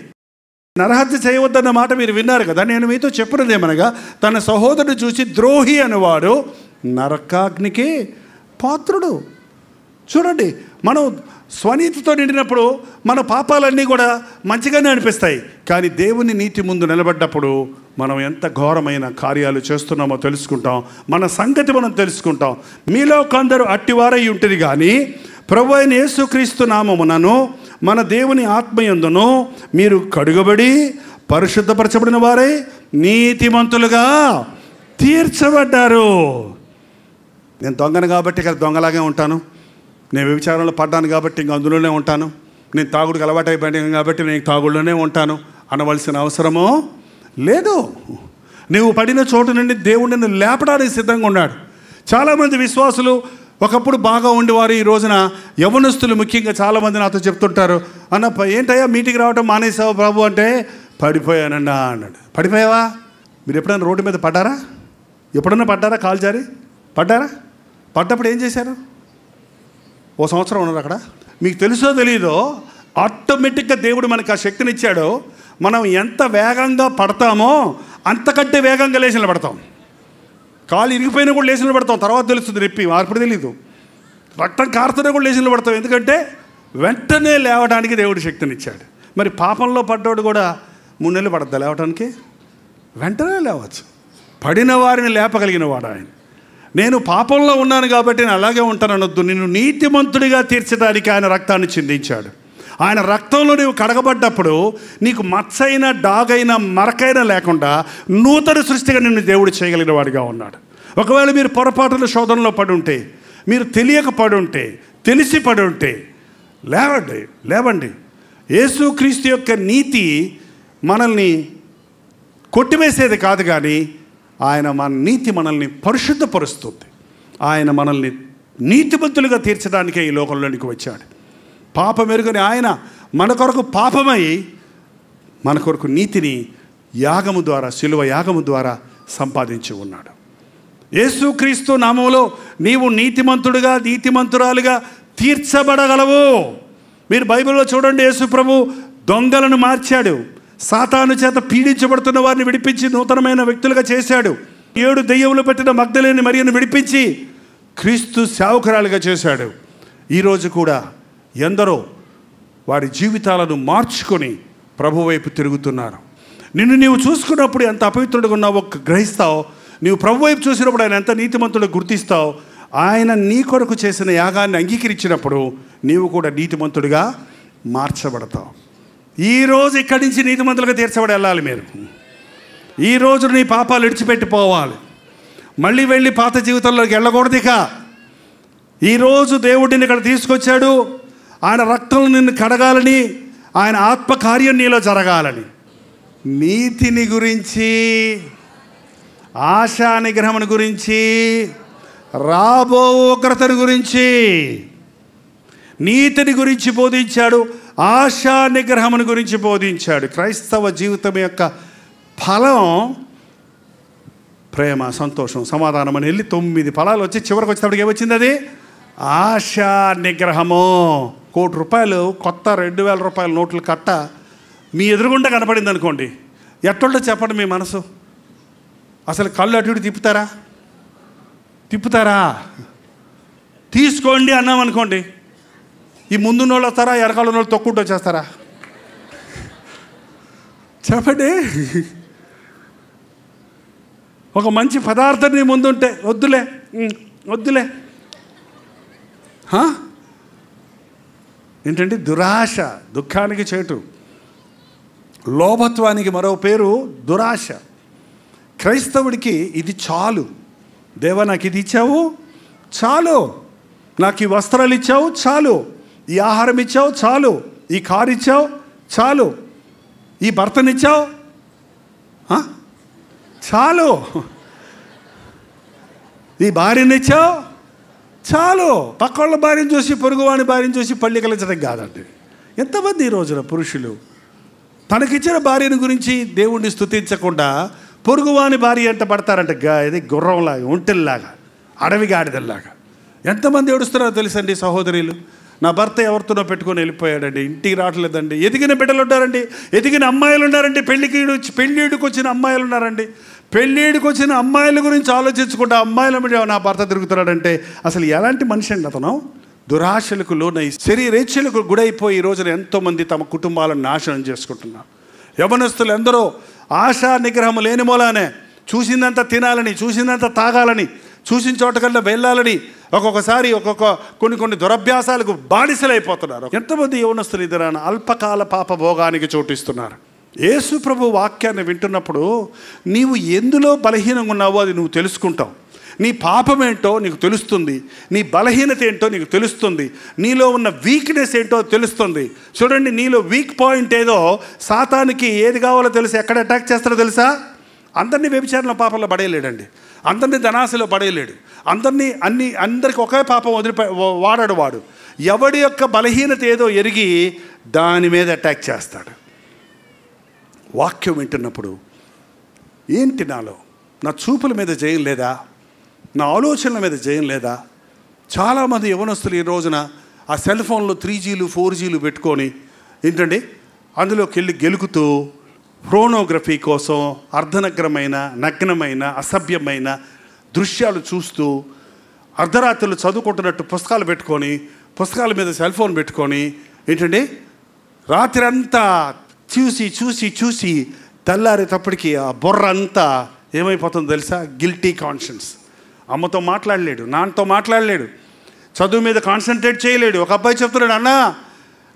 నరహత్య చేయవద్దన్న మాట మీరు విన్నారు కదా. నేను మీతో చెప్పినదేమనగా, తన సహోదరుడు చూసి ద్రోహి అనేవాడు నరకాగ్నికి పాత్రుడు. చూడండి, మనం స్వనీతితో నిండినప్పుడు మన పాపాలన్నీ కూడా మంచిగానే అనిపిస్తాయి. కానీ దేవుని నీతి ముందు నిలబడ్డప్పుడు మనం ఎంత ఘోరమైన కార్యాలు చేస్తున్నామో తెలుసుకుంటాం. మన సంగతి మనం తెలుసుకుంటాం. మీలో కొందరు అట్టివారై ఉంటుంది కానీ ప్రభు అయిన యేసుక్రీస్తు నామమునను మన దేవుని ఆత్మయందును మీరు కడుగబడి పరిశుద్ధపరచబడిన వారై నీతిమంతులుగా తీర్చబడ్డారు. నేను దొంగను కాబట్టి ఇక్కడ దొంగలాగే ఉంటాను, నేను వ్యభిచారంలో పడ్డాను కాబట్టి ఇంక అందులోనే ఉంటాను, నేను తాగుడికి అలవాటు అయిపోయాను కాబట్టి నేను తాగుడులోనే ఉంటాను అనవలసిన అవసరమో లేదు. నువ్వు పడిన చోటు నుండి దేవుడు నిన్ను లేపడానికి సిద్ధంగా ఉన్నాడు. చాలామంది విశ్వాసులు ఒకప్పుడు బాగా ఉండేవారు, ఈ రోజున యవనస్తులు ముఖ్యంగా చాలామంది నాతో చెప్తుంటారు, అన్న ఏంటయ్యా మీటింగ్ రావటం మానేసావు బాబు అంటే, పడిపోయానన్నా అన్నాడు. పడిపోయావా? మీరు ఎప్పుడైనా రోడ్డు మీద పడ్డారా? ఎప్పుడన్నా పడ్డారా? కాలు జారి పడ్డారా? పడ్డప్పుడు ఏం చేశారు? ఓ సంవత్సరం ఉన్నారు అక్కడ. మీకు తెలుసో తెలీదో, ఆటోమేటిక్గా దేవుడు మనకు ఆ శక్తిని ఇచ్చాడో, మనం ఎంత వేగంగా పడతామో అంతకంటే వేగంగా లేచి నిలబడతాం. కాలు ఇరిగిపోయినా కూడా లేచి నిలబడతాం. తర్వాత తెలుస్తుంది నొప్పి, అప్పుడు తెలీదు. రక్తం కారుతున్నా కూడా లేచి నిలబడతాం. ఎందుకంటే వెంటనే లేవడానికి దేవుడు శక్తిని ఇచ్చాడు. మరి పాపంలో పడ్డోడు కూడా 3 నెలలు పడద్దా లేవటానికి? వెంటనే లేవచ్చు. పడిన వారిని లేపగలిగిన వాడు ఆయన. నేను పాపంలో ఉన్నాను కాబట్టి నేను అలాగే ఉంటాననొద్దు. నిన్ను నీతిమంతుడిగా తీర్చడానికి ఆయన రక్తాన్ని చిందించాడు. ఆయన రక్తంలో నీవు కడగబడ్డప్పుడు నీకు మచ్చైన, డాగైన, మరకైనా లేకుండా నూతన సృష్టిగా నిన్ను దేవుడు చేయగలిగిన వాడిగా ఉన్నాడు. ఒకవేళ మీరు పొరపాటున శోధనలో పడి ఉంటే, మీరు తెలియక పడి ఉంటే, తెలిసి పడి ఉంటే లేవండి. యేసుక్రీస్తు యొక్క నీతి మనల్ని కొట్టివేసేది కాదు, కానీ ఆయన మన నీతి మనల్ని పరిశుద్ధపరుస్తుంది. ఆయన మనల్ని నీతిమంతులుగా తీర్చడానికే ఈ లోకంలోనికి వచ్చాడు. పాపమెరుగని ఆయన మన కొరకు పాపమై మన కొరకు నీతిని యాగము ద్వారా, శిలువ యాగము ద్వారా సంపాదించి ఉన్నాడు. యేసుక్రీస్తు నామములో నీవు నీతిమంతుడుగా, నీతిమంతురాలుగా తీర్చబడగలవు. మీరు బైబిల్లో చూడండి, యేసు ప్రభు దొంగలను మార్చాడు. సాతాను చేత పీడించబడుతున్న వారిని విడిపించి నూతనమైన వ్యక్తులుగా చేశాడు. 7 దెయ్యములు పెట్టిన మగ్దలేని మరియను విడిపించి క్రీస్తు సేవకురాలుగా చేశాడు. ఈరోజు కూడా ఎందరో వారి జీవితాలను మార్చుకొని ప్రభు వైపు తిరుగుతున్నారు. నిన్ను నీవు చూసుకున్నప్పుడు ఎంత అపవిత్రుడిగా ఉన్నావో గ్రహిస్తావు. నీవు ప్రభు వైపు చూసినప్పుడు ఆయన ఎంత నీతిమంతుడు గుర్తిస్తావు. ఆయన నీ కొరకు చేసిన యాగాన్ని అంగీకరించినప్పుడు నీవు కూడా నీతిమంతుడిగా మార్చబడతావు. ఈరోజు ఇక్కడి నుంచి నీతిమంతులుగా తీర్చబడి వెళ్ళాలి. మీరు ఈరోజు నీ పాపాలు విడిచిపెట్టిపోవాలి. మళ్ళీ వెళ్ళి పాత జీవితంలోకి వెళ్ళకూడదు. ఇక ఈరోజు దేవుడిని ఇక్కడ తీసుకొచ్చాడు. ఆయన రక్తం నిన్ను కడగాలని, ఆయన ఆత్మకార్యం నీలో జరగాలని. నీతిని గురించి, ఆశా నిగ్రహం గురించి, రాబో ఉగ్రతను గురించి, నీతిని గురించి బోధించాడు, ఆశా నిగ్రహమును గురించి బోధించాడు. క్రైస్తవ జీవితం యొక్క ఫలం ప్రేమ, సంతోషం, సమాధానం అని వెళ్ళి 9 ఫలాలు వచ్చి చివరికి వచ్చేటప్పటికి ఏమొచ్చింది? అది ఆశా నిగ్రహము. ₹1,00,000 కొత్త 2,000 రూపాయల నోట్లు కట్ట మీ ఎదురుగుండా కనపడింది అనుకోండి, ఎట్లుంటో చెప్పండి మీ మనసు? అసలు కళ్ళు అటు ఇటు తిప్పుతారా? తీసుకోండి అన్నాం అనుకోండి, ఈ ముందున్న వాళ్ళు వస్తారా, వెనకాల ఉన్న వాళ్ళు తొక్కుంటూ వచ్చేస్తారా? చెప్పండి. ఒక మంచి పదార్థం నీ ముందుంటే వద్దులే ఏంటంటే దురాశ, దుఃఖానికి చేటు. లోభత్వానికి మరో పేరు దురాశ. క్రైస్తవుడికి ఇది చాలు. దేవా నాకు ఇది ఇచ్చావు చాలు, నాకు ఈ వస్త్రాలు ఇచ్చావు చాలు, ఈ ఆహారం ఇచ్చావు చాలు, ఈ కారు ఇచ్చావు చాలు, ఈ భర్తనిచ్చావు చాలు, ఈ భార్యనిచ్చావు చాలు. పక్కళ్ళ భార్యను చూసి పొరుగువాని భార్యను చూసి పళ్ళి కలిచడం కాదండి. ఎంతమంది ఈ రోజున పురుషులు తనకిచ్చిన భార్యను గురించి దేవుణ్ణి స్తుతించకుండా పొరుగువాని భార్య ఎంత పడతారంట, ఇది గుర్రంలాగా, ఒంటెల్లాగా, అడవి గాడిదల్లాగా. ఎంతమంది ఏడుస్తున్నారో తెలుసండి సహోదరులు. నా భర్త ఎవరితోనో పెట్టుకొని వెళ్ళిపోయాడండి, ఇంటికి రావట్లేదండి. ఎదిగిన బిడ్డలు ఉన్నారండి, ఎదిగిన అమ్మాయిలు ఉన్నారండి, పెళ్ళిడికి వచ్చిన అమ్మాయిలు ఉన్నారండి. పెళ్ళిడికి వచ్చిన అమ్మాయిల గురించి ఆలోచించకుండా అమ్మాయిల మీద నా భర్త తిరుగుతున్నాడంటే అసలు ఎలాంటి మనిషి అండి అతను? దురాశలకు లోనై శరీరేచ్ఛలకు గుడైపోయి ఈ రోజున ఎంతోమంది తమ కుటుంబాలను నాశనం చేసుకుంటున్నారు. యవనస్తులు ఎందరో ఆశా నిగ్రహం లేని మూలానే చూసిందంత తినాలని, చూసిందంత తాగాలని, చూసిన చోటకల్లా వెళ్ళాలని ఒక్కొక్కసారి కొన్ని దురభ్యాసాలకు బానిసలైపోతున్నారు. ఎంతమంది యవనస్తులు ఇద్దరాన అల్పకాల పాప భోగానికి చోటిస్తున్నారు. యేసు ప్రభు వాక్యాన్ని వింటున్నప్పుడు నీవు ఎందులో బలహీనంగా ఉన్నావో అది నువ్వు తెలుసుకుంటావు. నీ పాపం ఏంటో నీకు తెలుస్తుంది, నీ బలహీనత ఏంటో నీకు తెలుస్తుంది, నీలో ఉన్న వీక్నెస్ ఏంటో తెలుస్తుంది. చూడండి, నీలో వీక్ పాయింట్ ఏదో సాతానికి ఏది కావాలో తెలిసి ఎక్కడ అటాక్ చేస్తారో తెలుసా? అందరినీ వ్యభిచారంలో పాపంలో పడేయలేడండి, అందరినీ ధనాశలో పడేయలేడు, అందరికి ఒకే పాపం వాడాడు. వాడు ఎవడి యొక్క బలహీనత ఏదో ఎరిగి దాని మీద అటాక్ చేస్తాడు. వాక్యం వింటున్నప్పుడు ఏంటి నాలో, నా చూపుల మీద జయం లేదా, నా ఆలోచనల మీద జయం లేదా? చాలామంది యవనస్తులు ఈ రోజున ఆ సెల్ ఫోన్లో 3Gలు 4Gలు పెట్టుకొని ఏంటండి అందులోకి వెళ్ళి గెలుకుతూ ప్రోనోగ్రఫీ కోసం అర్ధనగ్నమైన, నగ్నమైన, అసభ్యమైన దృశ్యాలు చూస్తూ అర్ధరాత్రులు చదువుకుంటున్నట్టు పుస్తకాలు పెట్టుకొని, పుస్తకాల మీద సెల్ ఫోన్ పెట్టుకొని ఏంటండి రాత్రి అంతా చూసి చూసి చూసి తెల్లారేటప్పటికి ఆ బుర్ర అంతా ఏమైపోతుందో తెలుసా? Guilty conscience. అమ్మతో మాట్లాడలేడు, నాన్నతో మాట్లాడలేడు, చదువు మీద కాన్సన్ట్రేట్ చేయలేడు. ఒక అబ్బాయి చెప్తున్నాడు, అన్నా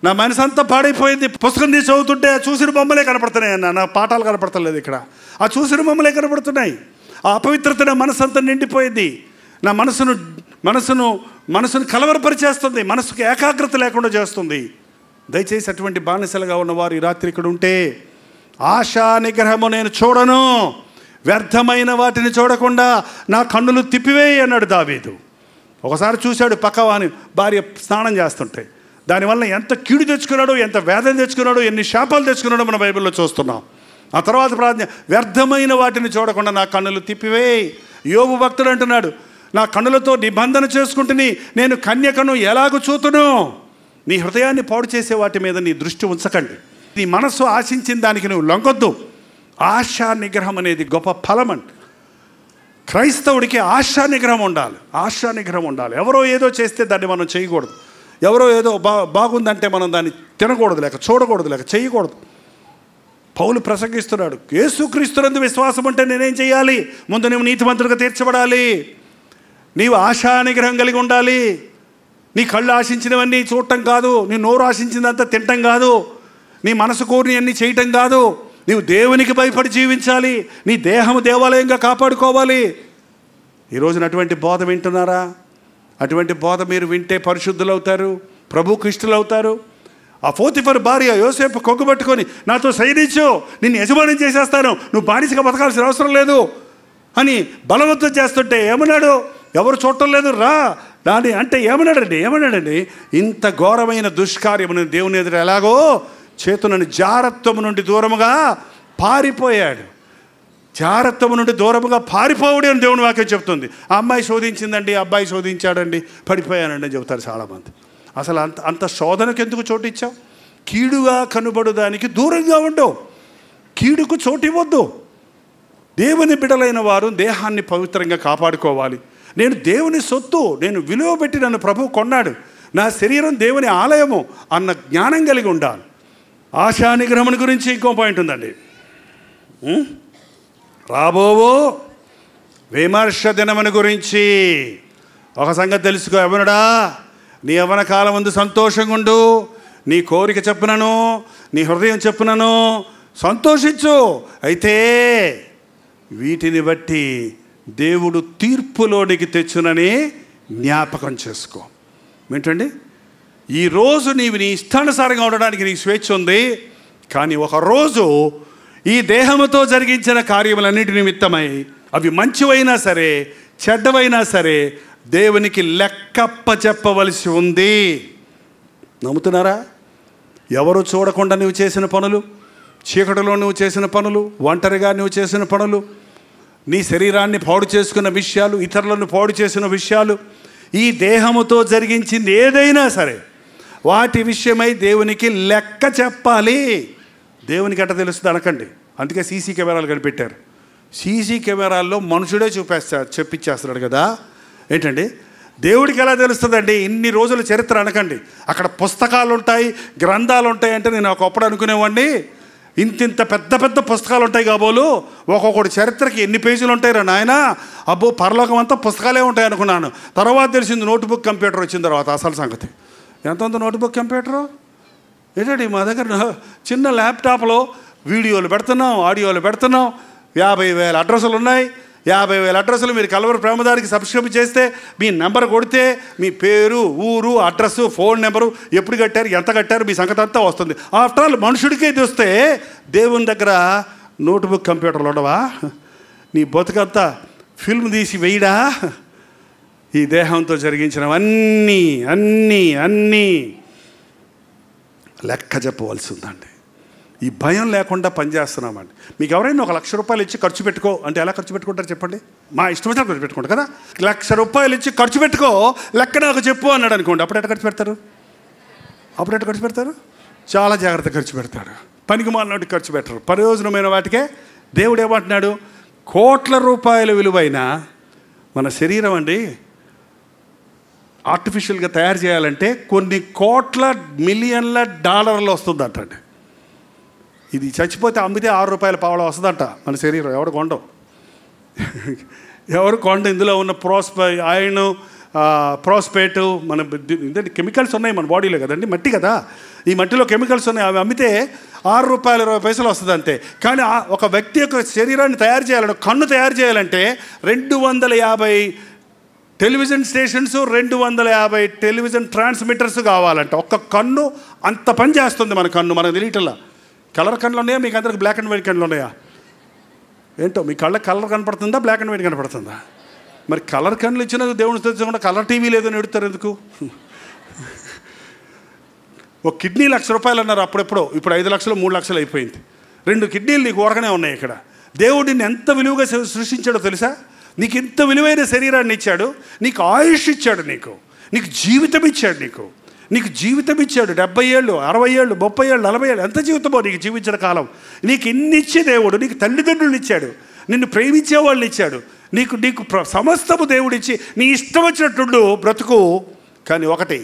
నా మనసు అంతా పాడైపోయింది, పుస్తకం తీసి చదువుతుంటే చూసిన బొమ్మలే కనపడుతున్నాయి అన్న, నా పాఠాలు కనపడతలేదు, ఇక్కడ ఆ చూసిన బొమ్మలే కనపడుతున్నాయి. ఆ అపవిత్రత నా మనసు అంతా నిండిపోయింది, నా మనసును కలవరపరిచేస్తుంది, మనసుకు ఏకాగ్రత లేకుండా చేస్తుంది. దయచేసి అటువంటి బానిసలుగా ఉన్నవారు ఈ రాత్రి ఇక్కడ ఉంటే, ఆశా నిగ్రహము నేను చూడను, వ్యర్థమైన వాటిని చూడకుండా నా కన్నులు తిప్పివేయి అన్నాడు దావీదు. ఒకసారి చూశాడు పక్కవాని భార్య స్నానం చేస్తుంటే, దానివల్ల ఎంత కీడు తెచ్చుకున్నాడో, ఎంత వేదన తెచ్చుకున్నాడో, ఎన్ని శాపాలు తెచ్చుకున్నాడో మన బైబిల్లో చూస్తున్నాం. ఆ తర్వాత ప్రార్థన, వ్యర్థమైన వాటిని చూడకుండా నా కన్నులు తిప్పివేయి. యోబు భక్తుడు అంటున్నాడు, నా కన్నులతో నిబంధన చేసుకుంటుని నేను కన్యకను ఎలాగూ చూతును. నీ హృదయాన్ని పాడు చేసే వాటి మీద నీ దృష్టి ఉంచకండి. నీ మనస్సు ఆశించిన దానికి నువ్వు లొంగొద్దు. ఆశా నిగ్రహం అనేది గొప్ప ఫలం అండి. క్రైస్తవుడికి ఆశా నిగ్రహం ఉండాలి, ఆశా నిగ్రహం ఉండాలి. ఎవరో ఏదో చేస్తే దాన్ని మనం చేయకూడదు. ఎవరో ఏదో బాగుందంటే మనం దాన్ని తినకూడదు, లేక చూడకూడదు, లేక చేయకూడదు. పౌలు ప్రసంగిస్తున్నాడు, యేసుక్రీస్తునందు విశ్వాసం అంటే నేనేం చేయాలి? ముందు నువ్వు నీతిమంతుడిగా తీర్చబడాలి, నీవు ఆశా నిగ్రహం కలిగి ఉండాలి. నీ కళ్ళు ఆశించినవన్నీ చూడటం కాదు, నీ నోరు ఆశించినంత తినటం కాదు, నీ మనసు కోరిని అన్నీ చేయటం కాదు. నీవు దేవునికి భయపడి జీవించాలి, నీ దేహము దేవాలయంగా కాపాడుకోవాలి. ఈరోజున అటువంటి బోధ వింటున్నారా? అటువంటి బోధ మీరు వింటే పరిశుద్ధులు అవుతారు, ప్రభువుకు ఇష్టలు అవుతారు. ఆ పోతిఫర్ భార్య యోసేపు కొగ్గుబట్టుకొని నాతో సైనించు, నిన్ను యజమాని చేసేస్తాను, నువ్వు బానిసగా బతకాల్సిన అవసరం లేదు అని బలవంతం చేస్తుంటే ఏమన్నాడు? ఎవరు చూడటం లేదు రా దాని అంటే ఏమన్నాడండి? ఇంత ఘోరమైన దుష్కార్యమును దేవుని ఎదురు ఎలాగో చేతునని జారత్వము నుండి దూరముగా పారిపోయాడు. జారత్వము నుండి దూరముగా పారిపోవడం అని దేవుని వాక్యం చెప్తుంది. ఆ అమ్మాయి శోధించిందండి, అబ్బాయి శోధించాడండి, పడిపోయానండి అని చెబుతారు చాలామంది. అసలు అంత శోధనకు ఎందుకు చోటు ఇచ్చావు? కీడుగా కనుబడు దానికి దూరంగా ఉండవు, కీడుకు చోటు ఇవ్వద్దు. దేవుని బిడ్డలైన వారు దేహాన్ని పవిత్రంగా కాపాడుకోవాలి. నేను దేవుని సొత్తు, నేను విలువ పెట్టి నన్ను ప్రభువు కొన్నాడు, నా శరీరం దేవుని ఆలయము అన్న జ్ఞానం కలిగి ఉండాలి. ఆశా నిగ్రహం గురించి ఇంకో పాయింట్ ఉందండి. రాబోవో విమర్శ దినమును గురించి ఒక సంగతి తెలుసుకో. ఎవనడా నీ యవ్వన కాలం ముందు సంతోషంగా ఉండు, నీ కోరిక చెప్పునను, నీ హృదయం చెప్పునను సంతోషించు. అయితే వీటిని బట్టి దేవుడు తీర్పులోనికి తెచ్చునని జ్ఞాపకం చేసుకో. ఏంటండి, ఈరోజు నీవు నీ ఇష్టానుసారంగా ఉండడానికి నీకు స్వేచ్ఛ ఉంది. కానీ ఒకరోజు ఈ దేహముతో జరిగించిన కార్యములన్నిటి నిమిత్తమై అవి మంచివైనా సరే చెడ్డవైనా సరే దేవునికి లెక్కప్ప చెప్పవలసి ఉంది. నమ్ముతున్నారా? ఎవరు చూడకుండా నువ్వు చేసిన పనులు, చీకటిలో నువ్వు చేసిన పనులు, ఒంటరిగా నువ్వు చేసిన పనులు, నీ శరీరాన్ని పాడు చేసుకున్న విషయాలు, ఇతరులను పాడు చేసిన విషయాలు, ఈ దేహముతో జరిగించింది ఏదైనా సరే వాటి విషయమై దేవునికి లెక్క చెప్పాలి. దేవునికి ఎట్ట తెలుస్తుంది అనకండి. అందుకే సీసీ కెమెరాలు కనిపెట్టారు. సీసీ కెమెరాల్లో మనుషుడే చెప్పించేస్తున్నాడు కదా. ఏంటండి, దేవుడికి ఎలా తెలుస్తుందండి? ఇన్ని రోజుల చరిత్ర అనకండి. అక్కడ పుస్తకాలు ఉంటాయి, గ్రంథాలు ఉంటాయి అంటే నేను ఒకప్పుడు అనుకునేవాడిని ఇంతింత పెద్ద పెద్ద పుస్తకాలు ఉంటాయి కాబోలు, ఒక్కొక్కటి చరిత్రకి ఎన్ని పేజీలు ఉంటాయి రా నాయన, అబ్బో పరలోకం అంతా పుస్తకాలే ఉంటాయి అనుకున్నాను. తర్వాత తెలిసింది నోట్బుక్ కంప్యూటర్ వచ్చిన తర్వాత అసలు సంగతి. ఎంతంత నోట్బుక్ కంప్యూటరు ఏంటండి, మా దగ్గర చిన్న ల్యాప్టాప్లో వీడియోలు పెడుతున్నాం, ఆడియోలు పెడుతున్నాం. 50,000 అడ్రస్సులు ఉన్నాయి. 50,000 అడ్రస్సులు మీరు కలవరి ప్రేమదారికి సబ్స్క్రైబ్ చేస్తే మీ నెంబర్ కొడితే మీ పేరు, ఊరు, అడ్రస్సు, ఫోన్ నెంబరు, ఎప్పుడు కట్టారు, ఎంత కట్టారు, మీ సంగతి అంతా వస్తుంది. ఆఫ్టర్ ఆల్ మనుషుడికే ఇది వస్తే దేవుని దగ్గర నోట్బుక్ కంప్యూటర్లు ఉండవా? నీ బతుకంతా ఫిల్మ్ తీసి వేయడా? ఈ దేహంతో జరిగించినవన్నీ అన్నీ అన్నీ లెక్క చెప్పవలసి ఉందండి. ఈ భయం లేకుండా పనిచేస్తున్నామండి. మీకు ఎవరైనా ₹1,00,000 ఇచ్చి ఖర్చు పెట్టుకో అంటే ఎలా ఖర్చు పెట్టుకుంటారు చెప్పండి? మా ఇష్టం వచ్చిన ఖర్చు పెట్టుకుంటారు కదా. ₹1,00,000 ఇచ్చి ఖర్చు పెట్టుకో, లెక్క నాకు చెప్పు అన్నాడు అనుకోండి, అప్పుడు ఎట్లా ఖర్చు పెడతారు? చాలా జాగ్రత్త ఖర్చు పెడతాడు. పనికి మాలినట్టు ఖర్చు పెట్టరు. ప్రయోజనమైన వాటికే దేవుడు ఏమంటున్నాడు? ₹1,00,00,000 విలువైన మన శరీరం అండి ఆర్టిఫిషియల్గా తయారు చేయాలంటే కొన్ని కోట్ల మిలియన్ల డాలర్లు వస్తుందంటండి. ఇది చచ్చిపోతే అమ్మితే ₹6 పావలా వస్తుందంట మన శరీరం. ఎవరు కొండ ఇందులో ఉన్న ఐరన్, ప్రోస్పేటు, మన కెమికల్స్ ఉన్నాయి మన బాడీలో కదండి, మట్టి కదా, ఈ మట్టిలో కెమికల్స్ ఉన్నాయి. అవి అమ్మితే ₹6.20 వస్తుంది అంతే. కానీ ఒక వ్యక్తి యొక్క శరీరాన్ని తయారు చేయాలంటే, కన్ను తయారు చేయాలంటే 250 టెలివిజన్ స్టేషన్స్, 250 టెలివిజన్ ట్రాన్స్మిటర్స్ కావాలంట. ఒక్క కన్ను అంత పని చేస్తుంది మన కన్ను. మనకు తెలియటల్లా. కలర్ కన్నులు ఉన్నాయా మీకు అందరికి? బ్లాక్ అండ్ వైట్ కన్నులు ఉన్నాయా? ఏంటో మీ కళ్ళకి కలర్ కనపడుతుందా, బ్లాక్ అండ్ వైట్ కనపడుతుందా? మరి కలర్ కన్నులు ఇచ్చిన దేవుని తెచ్చకుండా కలర్ టీవీ లేదని ఎడుతారు ఎందుకు? ఒక కిడ్నీ ₹1,00,000 అన్నారు అప్పుడెప్పుడో, ఇప్పుడు 5 లక్షలు 3 లక్షలు అయిపోయింది. 2 కిడ్నీలు నీకు ఊరకనే ఉన్నాయి. ఇక్కడ దేవుడిని ఎంత విలువగా సృష్టించాడో తెలుసా? నీకు ఎంత విలువైన శరీరాన్ని ఇచ్చాడు, నీకు ఆయుష్ ఇచ్చాడు, నీకు జీవితం ఇచ్చాడు, నీకు జీవితం ఇచ్చాడు. 70 ఏళ్ళు, 60 ఏళ్ళు, 30 ఏళ్ళు, 40 ఏళ్ళు, ఎంత జీవితమో నీకు జీవించిన కాలం. నీకు ఇన్ని ఇచ్చే దేవుడు, నీకు తల్లిదండ్రులు ఇచ్చాడు, నిన్ను ప్రేమించే వాళ్ళు ఇచ్చాడు, నీకు సమస్తము దేవుడిచ్చి నీ ఇష్టం వచ్చినట్టు బ్రతుకు. కానీ ఒకటి,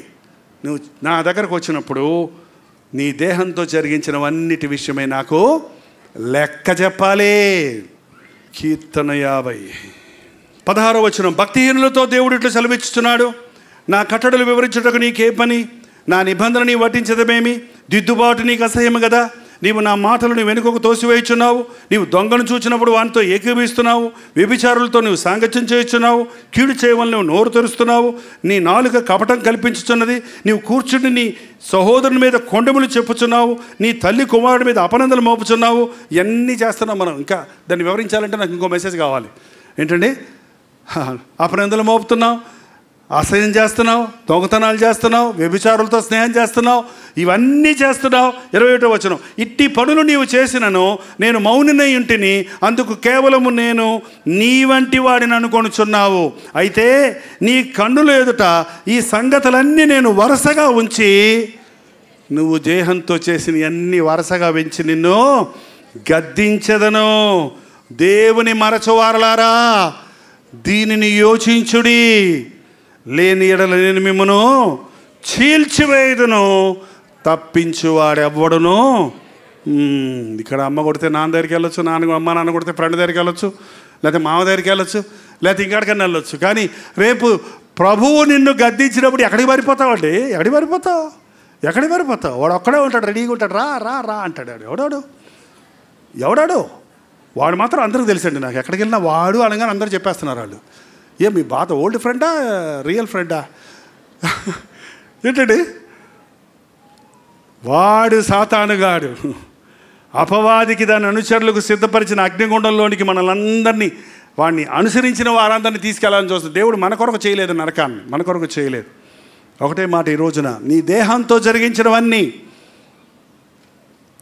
నువ్వు నా దగ్గరకు వచ్చినప్పుడు నీ దేహంతో జరిగించినవన్నిటి విషయమై నాకు లెక్క చెప్పాలి. కీర్తన 50:16 వచనం. భక్తిహీనులతో దేవుడు ఇట్లా సెలవిచ్చుతున్నాడు, నా కట్టడలు వివరించుటకు నీకే పని, నా నిబంధన నీ వటించదమేమి, దిద్దుబాటు నీకు అసహ్యం కదా. నీవు నా మాటలను వెనుకకు తోసివేయుచున్నావు, నీవు దొంగను చూచినప్పుడు వానితో ఏకీభవిస్తున్నావు, వ్యభిచారులతో నీవు సాంగత్యం చేయుచున్నావు, కీడు చేయవలన నువ్వు నోరు తెరుస్తున్నావు, నీ నాలుక కపటం కల్పించుచున్నది, నీవు కూర్చుని నీ సహోదరుని మీద కొండములు చెప్పుచున్నావు, నీ తల్లి కుమారుడి మీద అపనందలు మోపుచున్నావు. ఇవన్నీ చేస్తున్నాం మనం. ఇంకా దాన్ని వివరించాలంటే నాకు ఇంకో మెసేజ్ కావాలి. ఏంటండి? అపనందలు మోపుతున్నావు, అసహ్యం చేస్తున్నావు, దొంగతనాలు చేస్తున్నావు, వ్యభిచారులతో స్నేహం చేస్తున్నావు, ఇవన్నీ చేస్తున్నావు. 21వ వచనం. ఇట్టి పనులు నీవు చేసినను నేను మౌనినై ఉంటిని, అందుకు కేవలము నేను నీ వంటి వాడిని అనుకొనుచున్నావు. అయితే నీ కన్నుల ఎదుట ఈ సంగతులన్నీ నేను వరుసగా ఉంచి, నువ్వు దేహంతో చేసిన అన్ని వరుసగా పెంచి నిన్ను గద్దించదను. దేవుని మరచువారలారా, దీనిని యోచించుడి, లేని ఎడల నేను మిమ్మను చీల్చివేయుదును, తప్పించువాడెవ్వడును. ఇక్కడ అమ్మ కొడితే నాన్న దగ్గరికి వెళ్ళొచ్చు, నాన్న కొడితే ఫ్రెండ్ దగ్గరికి వెళ్ళొచ్చు, లేకపోతే మామ దగ్గరికి వెళ్ళొచ్చు, లేకపోతే ఇంకాడికన్నా వెళ్ళొచ్చు. కానీ రేపు ప్రభువు నిన్ను గద్దించినప్పుడు ఎక్కడికి పారిపోతావు అండి? ఎక్కడికి పారిపోతావు? వాడు ఒక్కడే ఉంటాడు, రెడీగా ఉంటాడు, రా రా రా అంటాడు. ఎవడాడు వాడు మాత్రం అందరికీ తెలుసండి. నాకు ఎక్కడికి వెళ్ళినా వాడు అనగానే అందరూ చెప్పేస్తున్నారు వాళ్ళు. మీ బాధ ఓల్డ్ ఫ్రెండా రియల్ ఫ్రెండా ఏంటండి? వాడు సాతానుగాడు, అపవాదికి దాని అనుచరులకు సిద్ధపరిచిన అగ్నిగుండంలోనికి మనలందరినీ, వాడిని అనుసరించిన వారందరినీ తీసుకెళ్ళాలని చూస్తుంది. దేవుడు మన కొరకు చేయలేదు, నరకాన్ని మన కొరకు చేయలేదు. ఒకటే మాట ఈ రోజున, నీ దేహంతో జరిగించినవన్నీ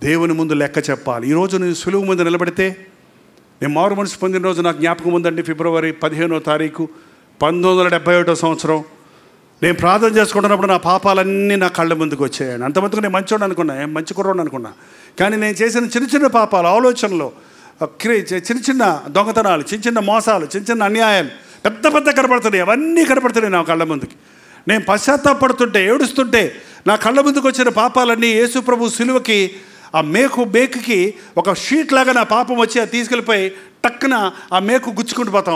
దేవుని ముందు లెక్క చెప్పాలి. ఈరోజు నేను సులువు ముందు నిలబడితే, నేను మారు మనసు పొందిన రోజు నాకు జ్ఞాపకం ఉందండి. ఫిబ్రవరి 15వ తారీఖు 1971 సంవత్సరం. నేను ప్రార్థన చేసుకుంటున్నప్పుడు నా పాపాలన్నీ నా కళ్ళ ముందుకు వచ్చాయండి. అంతమందికి నేను మంచోడు అనుకున్నా, మంచి కుర్రోడు అనుకున్నా. కానీ నేను చేసిన చిన్న చిన్న పాపాలు, ఆలోచనలు, చిన్న చిన్న దొంగతనాలు, చిన్న చిన్న మోసాలు, చిన్న చిన్న అన్యాయాలు పెద్ద పెద్ద కనపడుతున్నాయి. అవన్నీ కనపడుతున్నాయి నా కళ్ళ ముందుకి. నేను పశ్చాత్తాపడుతుంటే, ఏడుస్తుంటే నా కళ్ళ ముందుకు వచ్చిన పాపాలన్నీ యేసు ప్రభు సిలువకి, ఆ మేకుకి ఒక షీట్ లాగా నా పాపం వచ్చి అది తీసుకెళ్ళిపోయి టక్కున ఆ మేకు గుచ్చుకుపోతూ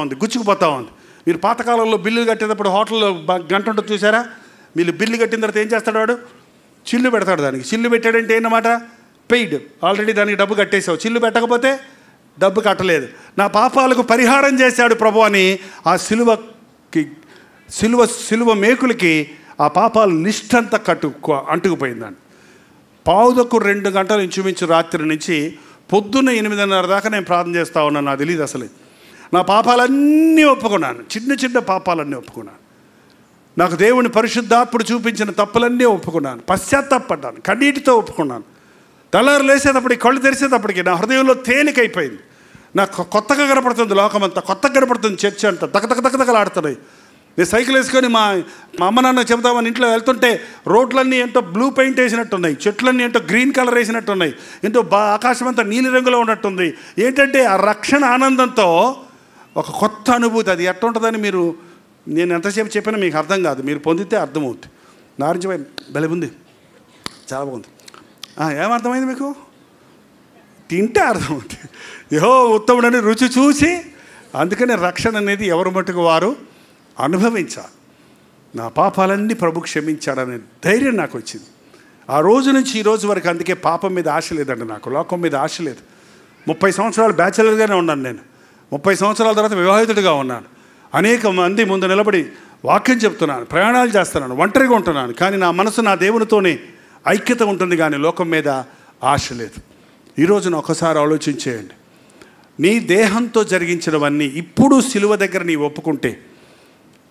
ఉంది. మీరు పాతకాలంలో బిల్లులు కట్టేటప్పుడు హోటల్లో గంట ఉంటుంది చూసారా? మీరు బిల్లు కట్టిన తర్వాత ఏం చేస్తాడు వాడు? చిల్లు పెడతాడు. దానికి చిల్లు పెట్టాడంటే ఏంటన్నమాట? పెయిడ్. ఆల్రెడీ దానికి డబ్బు కట్టేసావు. చిల్లు పెట్టకపోతే డబ్బు కట్టలేదు. నా పాపాలకు పరిహారం చేశాడు ప్రభు అని ఆ సిలువ మేకులకి ఆ పాపాల లిస్ట్ అంతా అంటుకుపోయిందండి. పావుదకు 2 గంటలు ఇంచుమించు రాత్రి నుంచి పొద్దున్న 8:30 దాకా నేను ప్రార్థన చేస్తూ ఉన్నాను. నాకు తెలియదు అసలు. నా పాపాలన్నీ ఒప్పుకున్నాను, చిన్న చిన్న పాపాలన్నీ ఒప్పుకున్నాను. నాకు దేవుని పరిశుద్ధాత్ముడు చూపించిన తప్పులన్నీ ఒప్పుకున్నాను, పశ్చాత్తాపడ్డాను, కన్నీటితో ఒప్పుకున్నాను. తెల్లారు లేసేటప్పటికి, కళ్ళు తెరిసేటప్పటికి నా హృదయంలో తేలికైపోయింది. నాకు కొత్తగా కనపడుతుంది లోకమంతా, కొత్తగా కనపడుతుంది చర్చ్ అంతా, తగతగలాడుతున్నాయి. నేను సైకిల్ వేసుకొని మా అమ్మ నాన్న చెబుతామని ఇంట్లో వెళ్తుంటే రోడ్లన్నీ ఏంటో బ్లూ పెయింట్ వేసినట్టున్నాయి, చెట్లన్నీ ఏంటో గ్రీన్ కలర్ వేసినట్టున్నాయి, ఏంటో ఆకాశం అంతా నీలి రంగులో ఉన్నట్టుంది. ఏంటంటే ఆ రక్షణ ఆనందంతో ఒక కొత్త అనుభూతి. అది ఎట్లా ఉంటుందని నేను ఎంతసేపు చెప్పినా మీకు అర్థం కాదు, మీరు పొందితే అర్థమవుతుంది. నారింజ భలే ఉంది, చాలా బాగుంది. ఏమర్థమైంది మీకు? తింటే అర్థమవుతుంది. ఉత్తముడని రుచి చూసి. అందుకని రక్షణ అనేది ఎవరి మట్టుకు వారు అనుభవించాలి. నా పాపాలన్నీ ప్రభు క్షమించాడనే ధైర్యం నాకు వచ్చింది. ఆ రోజు నుంచి ఈ రోజు వరకు. అందుకే పాపం మీద ఆశ లేదండి నాకు, లోకం మీద ఆశ లేదు. 30 సంవత్సరాలు బ్యాచిలర్గానే ఉన్నాను నేను. 30 సంవత్సరాల తర్వాత వివాహితుడిగా ఉన్నాను. అనేక మంది ముందు నిలబడి వాక్యం చెప్తున్నాను, ప్రయాణాలు చేస్తున్నాను, ఒంటరిగా ఉంటున్నాను. కానీ నా మనసు నా దేవునితోనే ఐక్యత ఉంటుంది, కానీ లోకం మీద ఆశ లేదు. ఈరోజున ఒకసారి ఆలోచించేయండి. నీ దేహంతో జరిగించినవన్నీ ఇప్పుడు సిలువ దగ్గర నీవు ఒప్పుకుంటే,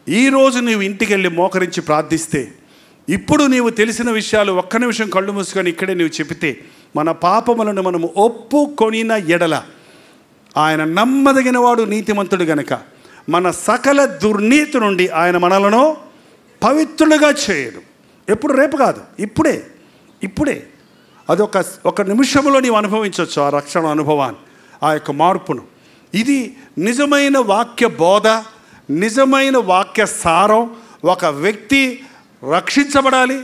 ఈరోజు నీవు ఇంటికి వెళ్ళి మోకరించి ప్రార్థిస్తే, ఇప్పుడు నీవు తెలిసిన విషయాలు ఒక్క నిమిషం కళ్ళు మూసుకొని ఇక్కడే నీవు చెబితే, మన పాపములను మనము ఒప్పుకొనిన ఎడల ఆయన నమ్మదగిన వాడు, నీతిమంతుడు గనక మన సకల దుర్నీతి నుండి ఆయన మనలను పవిత్రులుగా చేయడు. ఎప్పుడు? రేపు కాదు, ఇప్పుడే. అది ఒక నిమిషంలో నీవు అనుభవించవచ్చు ఆ రక్షణ అనుభవాన్ని, ఆ యొక్క మార్పును. ఇది నిజమైన వాక్య బోధ, నిజమైన వాక్య సారం. ఒక వ్యక్తి రక్షించబడాలి,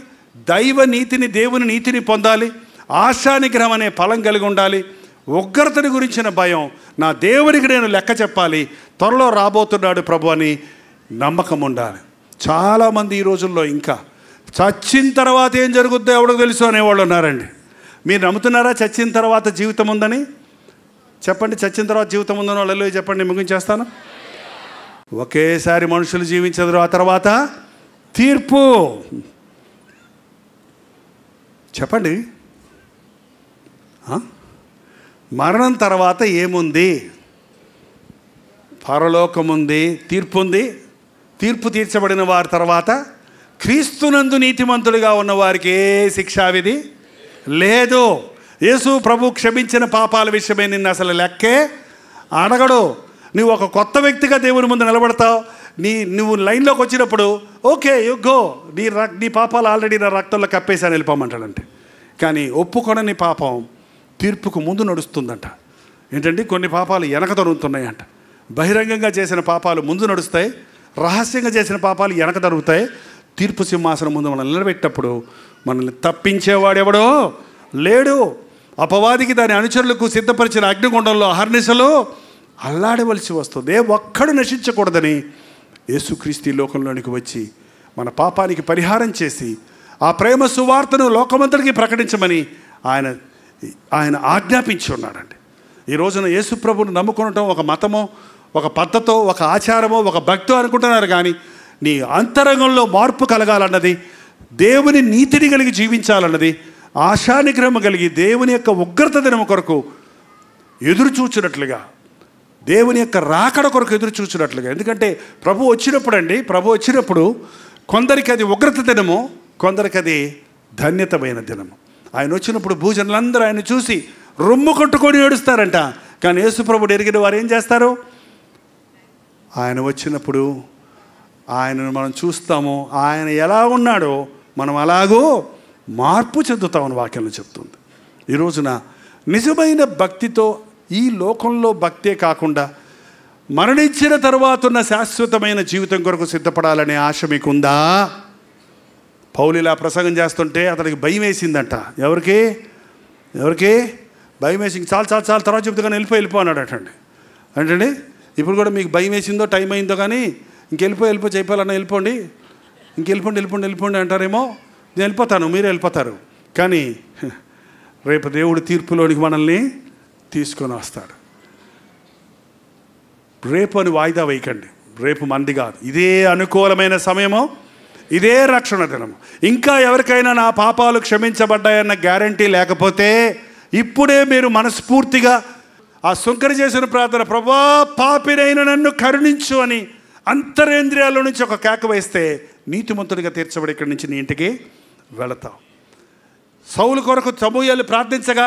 దైవ నీతిని, దేవుని నీతిని పొందాలి, ఆశానిగ్రహం అనే ఫలం కలిగి ఉండాలి, ఉగ్రతని గురించిన భయం, నా దేవునికి నేను లెక్క చెప్పాలి, త్వరలో రాబోతున్నాడు ప్రభు అని నమ్మకం ఉండాలి. చాలామంది ఈ రోజుల్లో ఇంకా చచ్చిన తర్వాత ఏం జరుగుద్దో ఎవరికి తెలుసు అనేవాళ్ళు ఉన్నారండి. మీరు నమ్ముతున్నారా చచ్చిన తర్వాత జీవితం ఉందని? చెప్పండి, చచ్చిన తర్వాత జీవితం ఉందని వాళ్ళు చెప్పండి, ముగించేస్తాను. ఒకేసారి మనుషులు జీవించరు, ఆ తర్వాత తీర్పు. చెప్పండి, మరణం తర్వాత ఏముంది? పరలోకం ఉంది, తీర్పు ఉంది. తీర్పు తీర్చబడిన వారి తర్వాత క్రీస్తునందు నీతిమంతుడిగా ఉన్న వారికి ఏ శిక్షావిధి లేదు. యేసు ప్రభు క్షమించిన పాపాల విషయమే నిన్ను అసలు లెక్కే అడగడు. నువ్వు ఒక కొత్త వ్యక్తిగా దేవుని ముందు నిలబడతావు. నువ్వు లైన్లోకి వచ్చినప్పుడు ఓకే యు గో, నీ పాపాలు ఆల్రెడీ నా రక్తంలో కప్పేసాను వెళ్ళిపోమంటాడంటే. కానీ ఒప్పుకొనని పాపం తీర్పుకు ముందు నడుస్తుందంట. ఏంటంటే కొన్ని పాపాలు వెనక తరుగుతున్నాయంట. బహిరంగంగా చేసిన పాపాలు ముందు నడుస్తాయి, రహస్యంగా చేసిన పాపాలు వెనక తరుగుతాయి. తీర్పు సింహాసనం ముందు మనల్ని నిలబెట్టినప్పుడు మనల్ని తప్పించేవాడు ఎవడో లేడు. అపవాదికి దాని అనుచరులకు సిద్ధపరిచిన అగ్నిగుండంలో అహర్నిశలో అల్లాడవలసి వస్తుంది. ఒక్కడు నశించకూడదని యేసుక్రీస్తు ఈ లోకంలోనికి వచ్చి మన పాపానికి పరిహారం చేసి ఆ ప్రేమ సువార్తను లోకమంతటికి ప్రకటించమని ఆయన ఆజ్ఞాపించి ఉన్నాడండి. ఈ రోజున యేసు ప్రభువును నమ్ముకోవటం ఒక మతమో, ఒక పద్ధతో, ఒక ఆచారమో, ఒక భక్తో అనుకుంటున్నారు. కానీ నీ అంతరంగంలో మార్పు కలగాలన్నది, దేవుని నీతిని కలిగి జీవించాలన్నది, ఆశానిగ్రహం కలిగి దేవుని యొక్క ఉగ్రత దినము కొరకు ఎదురు చూచినట్లుగా, దేవుని యొక్క రాకడ కొరకు ఎదురు చూచినట్లుగా. ఎందుకంటే ప్రభు వచ్చినప్పుడు కొందరికి అది ఉగ్రత దినము, కొందరికి అది ధన్యతమైన దినము. ఆయన వచ్చినప్పుడు భూజనులందరూ ఆయన చూసి రొమ్ము కొట్టుకొని ఏడుస్తారంట. కానీ యేసుప్రభుడు ఎరిగిన వారు ఏం చేస్తారు? ఆయన వచ్చినప్పుడు ఆయనను మనం చూస్తాము, ఆయన ఎలా ఉన్నాడో మనం అలాగో మార్పు చెందుతామని వాక్యంలో చెప్తుంది. ఈ రోజున నిజమైన భక్తితో ఈ లోకంలో భక్తే కాకుండా మరణించిన తర్వాత ఉన్న శాశ్వతమైన జీవితం కొరకు సిద్ధపడాలనే ఆశ మీకుందా? పౌలు ఇలా ప్రసంగం చేస్తుంటే అతనికి భయం వేసిందంట. ఎవరికి భయం వేసి చాలు తర్వాత చెప్తే వెళ్ళిపో అన్నాడు అంటే ఇప్పుడు కూడా మీకు భయం వేసిందో టైం అయిందో కానీ వెళ్ళిపో చెప్పాలన్నా వెళ్ళిపోండి అంటారేమో. నేను వెళ్ళిపోతాను, మీరే వెళ్ళిపోతారు. కానీ రేపు దేవుడు తీర్పులోనికి మనల్ని తీసుకొని వస్తాడు. రేపు అని వాయిదా వేయకండి. రేపు మంది కాదు, ఇదే అనుకూలమైన సమయము, ఇదే రక్షణ దినము. ఇంకా ఎవరికైనా నా పాపాలు క్షమించబడ్డాయన్న గ్యారంటీ లేకపోతే ఇప్పుడే మీరు మనస్ఫూర్తిగా ఆ సుంకరి చేసిన ప్రార్థన, ప్రభువా పాపినైన నన్ను కరుణించు అని అంతరేంద్రియాల నుంచి ఒక కేక వేస్తే నీతిమంతుడిగా తీర్చబడి ఇక్కడి నుంచి నీ ఇంటికి వెళతావు. సౌలు కొరకు సమూయేలు ప్రార్థించగా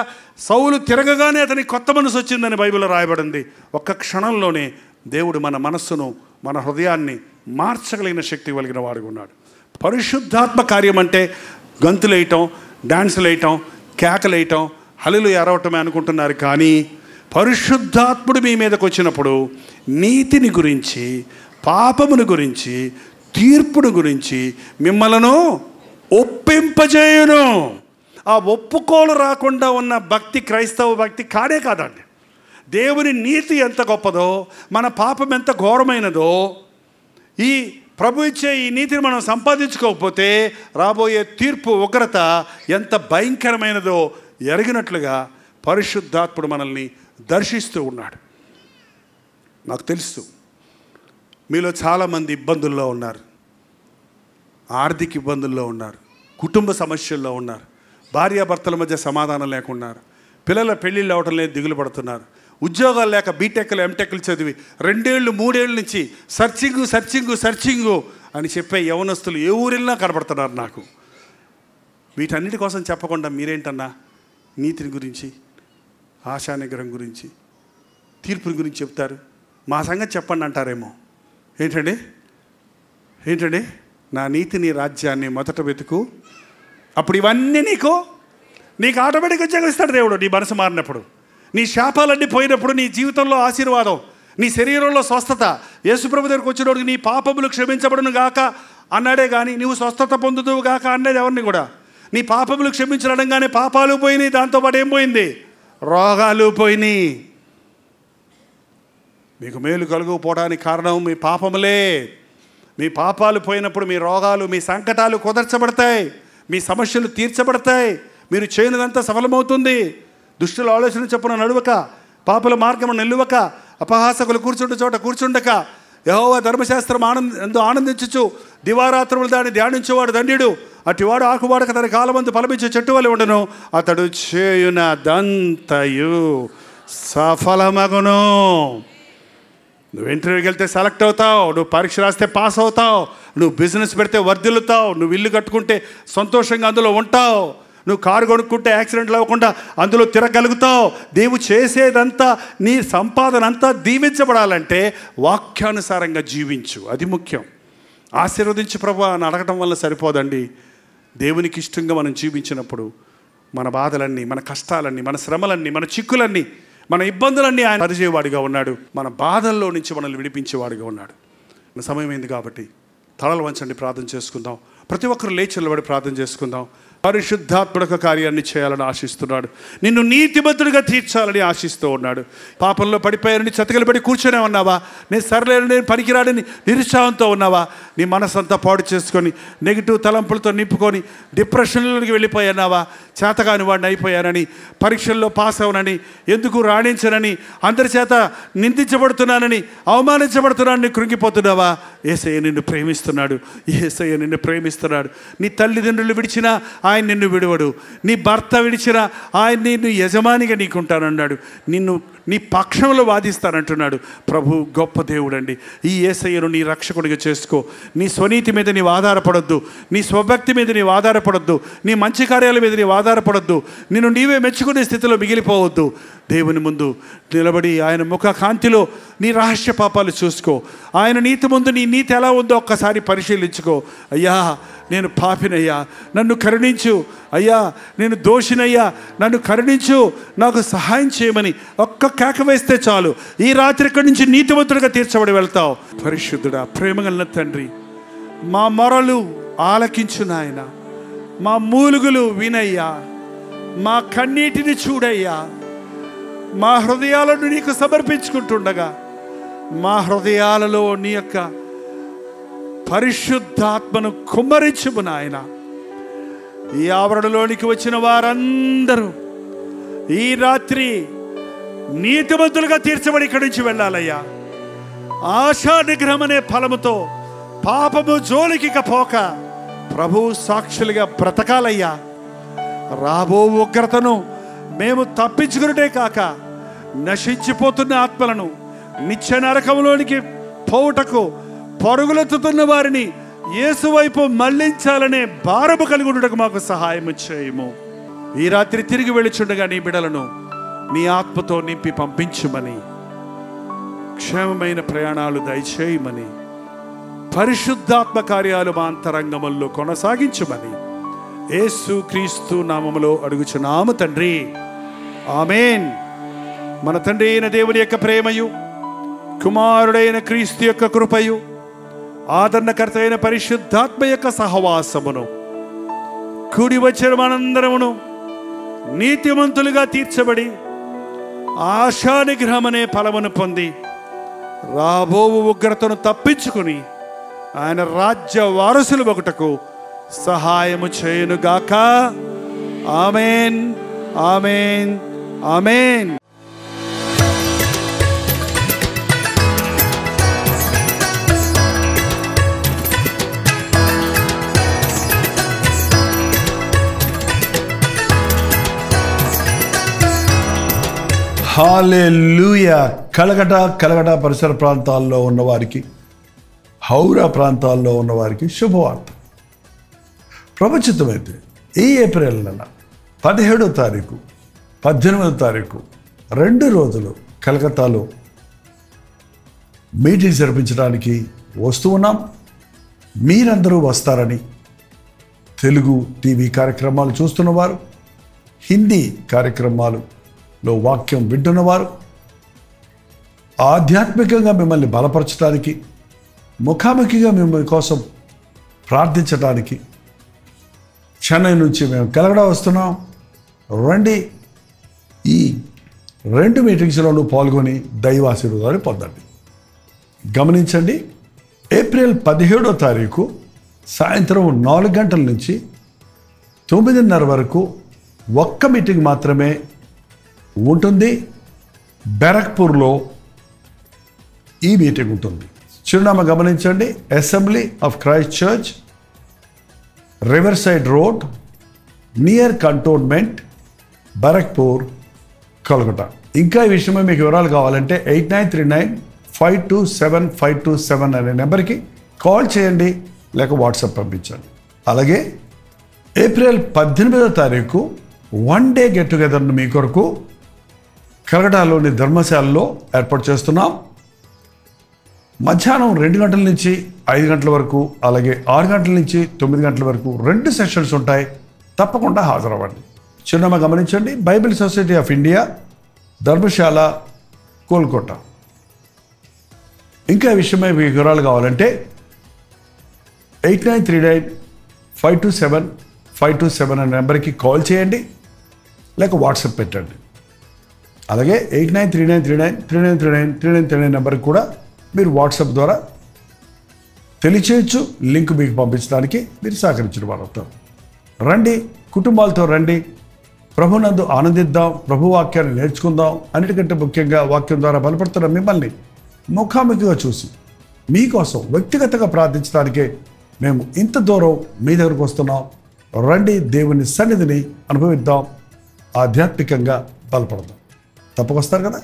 సౌలు తిరగగానే అతనికి కొత్త మనసు వచ్చిందని బైబిల్లో రాయబడింది. ఒక్క క్షణంలోనే దేవుడు మన మనస్సును, మన హృదయాన్ని మార్చగలిగిన శక్తి కలిగిన వాడుగా ఉన్నాడు. పరిశుద్ధాత్మ కార్యం అంటే గంతులు వేయటం, డాన్సులు వేయటం, కేకలు వేయటం, హల్లెలూయా అరవటమే అనుకుంటున్నారు. కానీ పరిశుద్ధాత్ముడు మీ మీదకి వచ్చినప్పుడు నీతిని గురించి, పాపమును గురించి, తీర్పును గురించి మిమ్మలను ఒప్పింపజేయును. ఆ ఒప్పుకోలు రాకుండా ఉన్న భక్తి క్రైస్తవ భక్తి కానే కాదండి. దేవుని నీతి ఎంత గొప్పదో, మన పాపం ఎంత ఘోరమైనదో, ఈ ప్రభు ఇచ్చే ఈ నీతిని మనం సంపాదించుకోకపోతే రాబోయే తీర్పు ఉగ్రత ఎంత భయంకరమైనదో ఎరిగినట్లుగా పరిశుద్ధాత్ముడు మనల్ని దర్శిస్తూ ఉన్నాడు. నాకు తెలుసు మీలో చాలామంది ఇబ్బందుల్లో ఉన్నారు, ఆర్థిక ఇబ్బందుల్లో ఉన్నారు, కుటుంబ సమస్యల్లో ఉన్నారు, భార్యాభర్తల మధ్య సమాధానం లేకున్నారు, పిల్లల పెళ్ళిళ్ళు అవటం లేదు దిగులు పడుతున్నారు, ఉద్యోగాలు లేక బీటెక్లు ఎంటెక్లు చదివి 2 ఏళ్ళు 3 ఏళ్ళ నుంచి సర్చింగు అని చెప్పే యవనస్తులు ఏ ఊరిలో కనబడుతున్నారు నాకు. వీటన్నిటి కోసం చెప్పకుండా మీరేంటన్నా నీతిని గురించి, ఆశానిగ్రహం గురించి, తీర్పుని గురించి చెప్తారు. మా సంగతి చెప్పండి అంటారేమో. ఏంటండి నా నీతిని, రాజ్యాన్ని మొదట వెతుకు, అప్పుడు ఇవన్నీ నీకు ఆటోమేటిక్గా ఉద్యోగిస్తాడు దేవుడు. నీ మనసు మారినప్పుడు, నీ శాపాలన్నీ పోయినప్పుడు, నీ జీవితంలో ఆశీర్వాదం, నీ శరీరంలో స్వస్థత. యేసుప్రభు దగ్గరికి వచ్చినోడికి నీ పాపములు క్షమించబడును గాక అన్నాడే కానీ నువ్వు స్వస్థత పొందుదువు గాక అన్నది ఎవరిని కూడా. నీ పాపములు క్షమించడంగానే పాపాలు పోయినాయి, దాంతోపాటు ఏం పోయింది? రోగాలు పోయినాయి. మీకు మేలు కలుగుపోవడానికి కారణం మీ పాపములే. మీ పాపాలు పోయినప్పుడు మీ రోగాలు, మీ సంకటాలు కుదర్చబడతాయి, మీ సమస్యలు తీర్చబడతాయి, మీరు చేయనిదంతా సఫలమవుతుంది. దుష్టుల ఆలోచన చొప్పున నడువక, పాపుల మార్గము నిలువక, అపహాసకులు కూర్చుండే చోట కూర్చుండక, యెహోవా ధర్మశాస్త్రం ఆనందించుచు దివారాత్రములు దాన్ని ధ్యానించేవాడు ధన్యుడు. అటివాడు ఆకువాడక తన కాలమందు ఫలమిచ్చే చెట్టు వలె ఉండను, అతడు చేయునదంతయు సఫలమగును. నువ్వు ఇంటర్వ్యూకి వెళ్తే సెలెక్ట్ అవుతావు, నువ్వు పరీక్ష రాస్తే పాస్ అవుతావు, నువ్వు బిజినెస్ పెడితే వర్ధిల్లుతావు, నువ్వు ఇల్లు కట్టుకుంటే సంతోషంగా అందులో ఉంటావు, నువ్వు కారు కొనుక్కుంటే యాక్సిడెంట్లు అవ్వకుండా అందులో తిరగలుగుతావు. దేవుడు చేసేదంతా, నీ సంపాదన అంతా దీవించబడాలంటే వాక్యానుసారంగా జీవించు, అది ముఖ్యం. ఆశీర్వదించి ప్రభువా అని అడగటం వల్ల సరిపోదండి. దేవునికి ఇష్టంగా మనం జీవించినప్పుడు మన బాధలన్నీ, మన కష్టాలన్నీ, మన శ్రమలన్నీ, మన చిక్కులన్నీ, మన ఇబ్బందులన్నీ ఆయన పరిచేవాడిగా ఉన్నాడు. మన బాధల్లో నుంచి మనల్ని విడిపించేవాడిగా ఉన్నాడు. సమయం అయింది కాబట్టి తలలు వంచండి, ప్రార్థన చేసుకుందాం. ప్రతి ఒక్కరు లేచి నిలబడి ప్రార్థన చేసుకుందాం. పరిశుద్ధాత్మక కార్యాన్ని చేయాలని ఆశిస్తున్నాడు. నిన్ను నీతిమంతుడిగా తీర్చాలని ఆశిస్తూ ఉన్నాడు. పాపంలో పడిపోయానని చతికిల పడి కూర్చొనే ఉన్నావా? నేను సరలేను, నేను పనికిరాడని నిరుత్సాహంతో ఉన్నావా? నీ మనసంతా పాడు చేసుకొని నెగిటివ్ తలంపులతో నింపుకొని డిప్రెషన్లోకి వెళ్ళిపోయానావా? చేతగాని వాడిని అయిపోయానని, పరీక్షల్లో పాస్ అవనని, ఎందుకు రాణించనని, అందరి చేత నిందించబడుతున్నానని, అవమానించబడుతున్నానని కృంగిపోతున్నావా? యేసయ్య నిన్ను ప్రేమిస్తున్నాడు. యేసయ్య నిన్ను ప్రేమిస్తున్నాడు. నీ తల్లిదండ్రులు విడిచినా ఆయన నిన్ను విడవడు. నీ భర్త విడిచినా ఆయన నిన్ను యజమానిగా నీకుంటానన్నాడు. నిన్ను నీ పక్షంలో వాదిస్తానంటున్నాడు. ప్రభు గొప్ప దేవుడండి. ఈ యేసయ్యను నీ రక్షకుడిగా చేసుకో. నీ స్వనీతి మీద నీవు ఆధారపడొద్దు, నీ స్వభక్తి మీద నీవు ఆధారపడొద్దు, నీ మంచి కార్యాల మీద నీవు ఆధారపడొద్దు, నిన్ను నీవే మెచ్చుకునే స్థితిలో మిగిలిపోవద్దు. దేవుని ముందు నిలబడి ఆయన ముఖ కాంతిలో నీ రహస్య పాపాలు చూసుకో. ఆయన నీతి ముందు నీ నీతి ఎలా ఉందో ఒక్కసారి పరిశీలించుకో. అయ్యా నేను పాపినయ్యా, నన్ను కరుణించు. అయ్యా నేను దోషినయ్యా, నన్ను కరుణించు, నాకు సహాయం చేయమని ఒక్క కేక వేస్తే చాలు. ఈ రాత్రి ఇక్కడి నుంచి నీతివంతుడిగా తీర్చబడి వెళ్తావు. పరిశుద్ధుడా, ప్రేమగల తండ్రి, మా మొరలు ఆలకించు నాయన, మా మూలుగులు వినయ్యా, మా కన్నీటిని చూడయ్యా. మా హృదయాలను నీకు సమర్పించుకుంటుండగా మా హృదయాలలో నీ యొక్క పరిశుద్ధాత్మను కుమ్మరించుము నాయన. ఈ ఆవరణలోనికి వచ్చిన వారందరూ ఈ రాత్రి నీతిమంతులుగా తీర్చబడి ఇక్కడి నుంచి వెళ్ళాలయ్యా. ఆశా నిగ్రహం అనే ఫలముతో పాపము జోలికి పోక ప్రభు సాక్షులుగా బ్రతకాలయ్యా. రాబో ఉగ్రతను మేము తప్పించుకున్నటే కాక నశించిపోతున్న ఆత్మలను నిత్య నరకంలోనికి పోవుటకు పరుగులెత్తుతున్న వారిని యేసు వైపు మళ్లించాలనే భారము కలిగి ఉండటకు మాకు సహాయం చేయము. ఈ రాత్రి తిరిగి వెళ్ళిచుండగా నీ బిడలను నీ ఆత్మతో నింపి పంపించుమని, క్షేమమైన ప్రయాణాలు దయచేయమని, పరిశుద్ధాత్మ కార్యాలు మా అంతరంగముల్లో కొనసాగించుమని యేసు క్రీస్తు నామములో అడుగుచున్నాము తండ్రి. ఆమేన్. మన తండ్రి అయిన దేవుని యొక్క ప్రేమయు, కుమారుడైన క్రీస్తు యొక్క కృపయు, ఆదరణకర్త అయిన పరిశుద్ధాత్మ యొక్క సహవాసమును కూడి వచ్చిన మనందరమును నీతిమంతులుగా తీర్చబడి ఆశా నిగ్రహం అనే ఫలమును పొంది రాబోవు ఉగ్రతను తప్పించుకుని ఆయన రాజ్య వారసులు ఒకటకు సహాయము చేయునుగాక. ఆమేన్, ఆమేన్, ఆమేన్.
హల్లెలూయా. కలకట పరిసర ప్రాంతాల్లో ఉన్నవారికి, హౌరా ప్రాంతాల్లో ఉన్నవారికి శుభవార్త. ప్రపంచితమైతే ఈ ఏప్రిల్ నెల 17వ తారీఖు 18వ తారీఖు 2 రోజులు కలకత్తాలో మీటింగ్ జరిపించడానికి వస్తూ ఉన్నాం. మీరందరూ వస్తారని తెలుగు టీవీ కార్యక్రమాలు చూస్తున్నవారు, హిందీ కార్యక్రమాలలో వాక్యం వింటున్నవారు, ఆధ్యాత్మికంగా మిమ్మల్ని బలపరచడానికి, ముఖాముఖిగా మిమ్మల్ని కోసం ప్రార్థించడానికి చెన్నై నుంచి మేము కలకడా వస్తున్నాం. రండి, ఈ 2 మీటింగ్స్లోనూ పాల్గొని దైవాశీర్వాదాలు పొందండి. గమనించండి, ఏప్రిల్ 17వ తారీఖు సాయంత్రం 4 గంటల నుంచి 9:30 వరకు ఒక్క మీటింగ్ మాత్రమే ఉంటుంది. బెరక్పూర్లో ఈ మీటింగ్ ఉంటుంది. చిరునామా గమనించండి, assembly of Christ church, river side road, near cantonment, Barrackpore, Kolkata. ఇంకా ఈ విషయమై మీకు వివరాలు కావాలంటే 8939527527 అనే నెంబర్కి కాల్ చేయండి, లేక వాట్సాప్ పంపించండి. అలాగే ఏప్రిల్ 18వ తారీఖు 1 డే గెట్ టుగెదర్ను మీ కొరకు కలకటాలోని ధర్మశాలలో ఏర్పాటు చేస్తున్నాం. మధ్యాహ్నం 2 గంటల నుంచి 5 గంటల వరకు, అలాగే 6 గంటల నుంచి 9 గంటల వరకు 2 సెషన్స్ ఉంటాయి. తప్పకుండా హాజరవ్వండి. చిరునామా గమనించండి, Bible society of India, Dharamshala, Kolkata. ఇంకా ఈ విషయమై మీకు వివరాలు కావాలంటే 8939527527 527 అనే నెంబర్కి కాల్ చేయండి, లేక వాట్సాప్ పెట్టండి. అలాగే 893939393939 నెంబర్కి కూడా మీరు వాట్సాప్ ద్వారా తెలియచేయచ్చు. లింక్ మీకు పంపించడానికి మీరు సహకరించిన వారు అవుతారు. రండి, కుటుంబాలతో రండి, ప్రభునందు ఆనందిద్దాం, ప్రభు వాక్యాన్ని నేర్చుకుందాం. అన్నిటికంటే ముఖ్యంగా వాక్యం ద్వారా బలపడుతున్న మిమ్మల్ని ముఖాముఖిగా చూసి మీకోసం వ్యక్తిగతంగా ప్రార్థించడానికే మేము ఇంత దూరం మీ దగ్గరకు వస్తున్నాం. రండి, దేవుని సన్నిధిని అనుభవిద్దాం, ఆధ్యాత్మికంగా బలపడదాం. తప్పకొస్తారు కదా.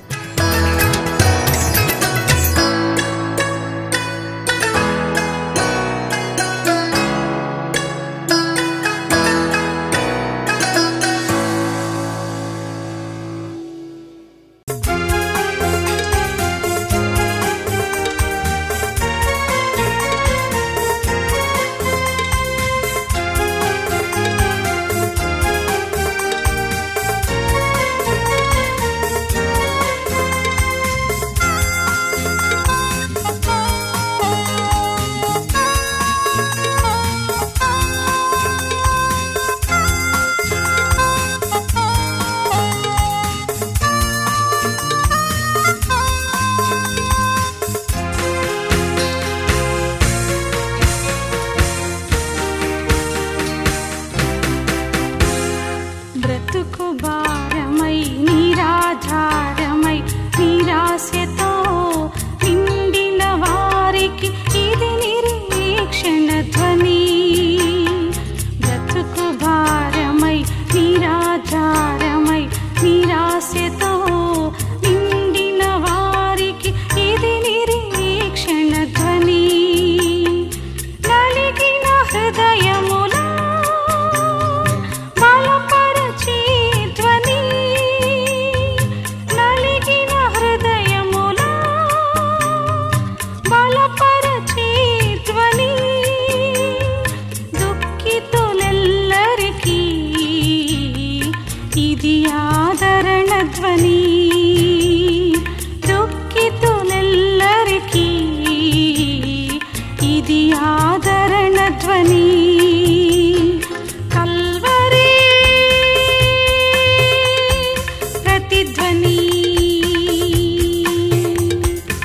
బ్రతుకు భారమై నిరాధారమై నిరాశతో నిండిన వారికి ఇది నిరీక్షణ ధ్వని. బ్రతుకు భారమై నిరాధారమై నిరాశతో నిండిన వారికి ఇది నిరీక్షణ ధ్వని. నలిగిన హృదయముల ఇది ఆదరణ ధ్వని. దుఃఖితులెల్లరికీ ఇది ఆదరణ ధ్వని.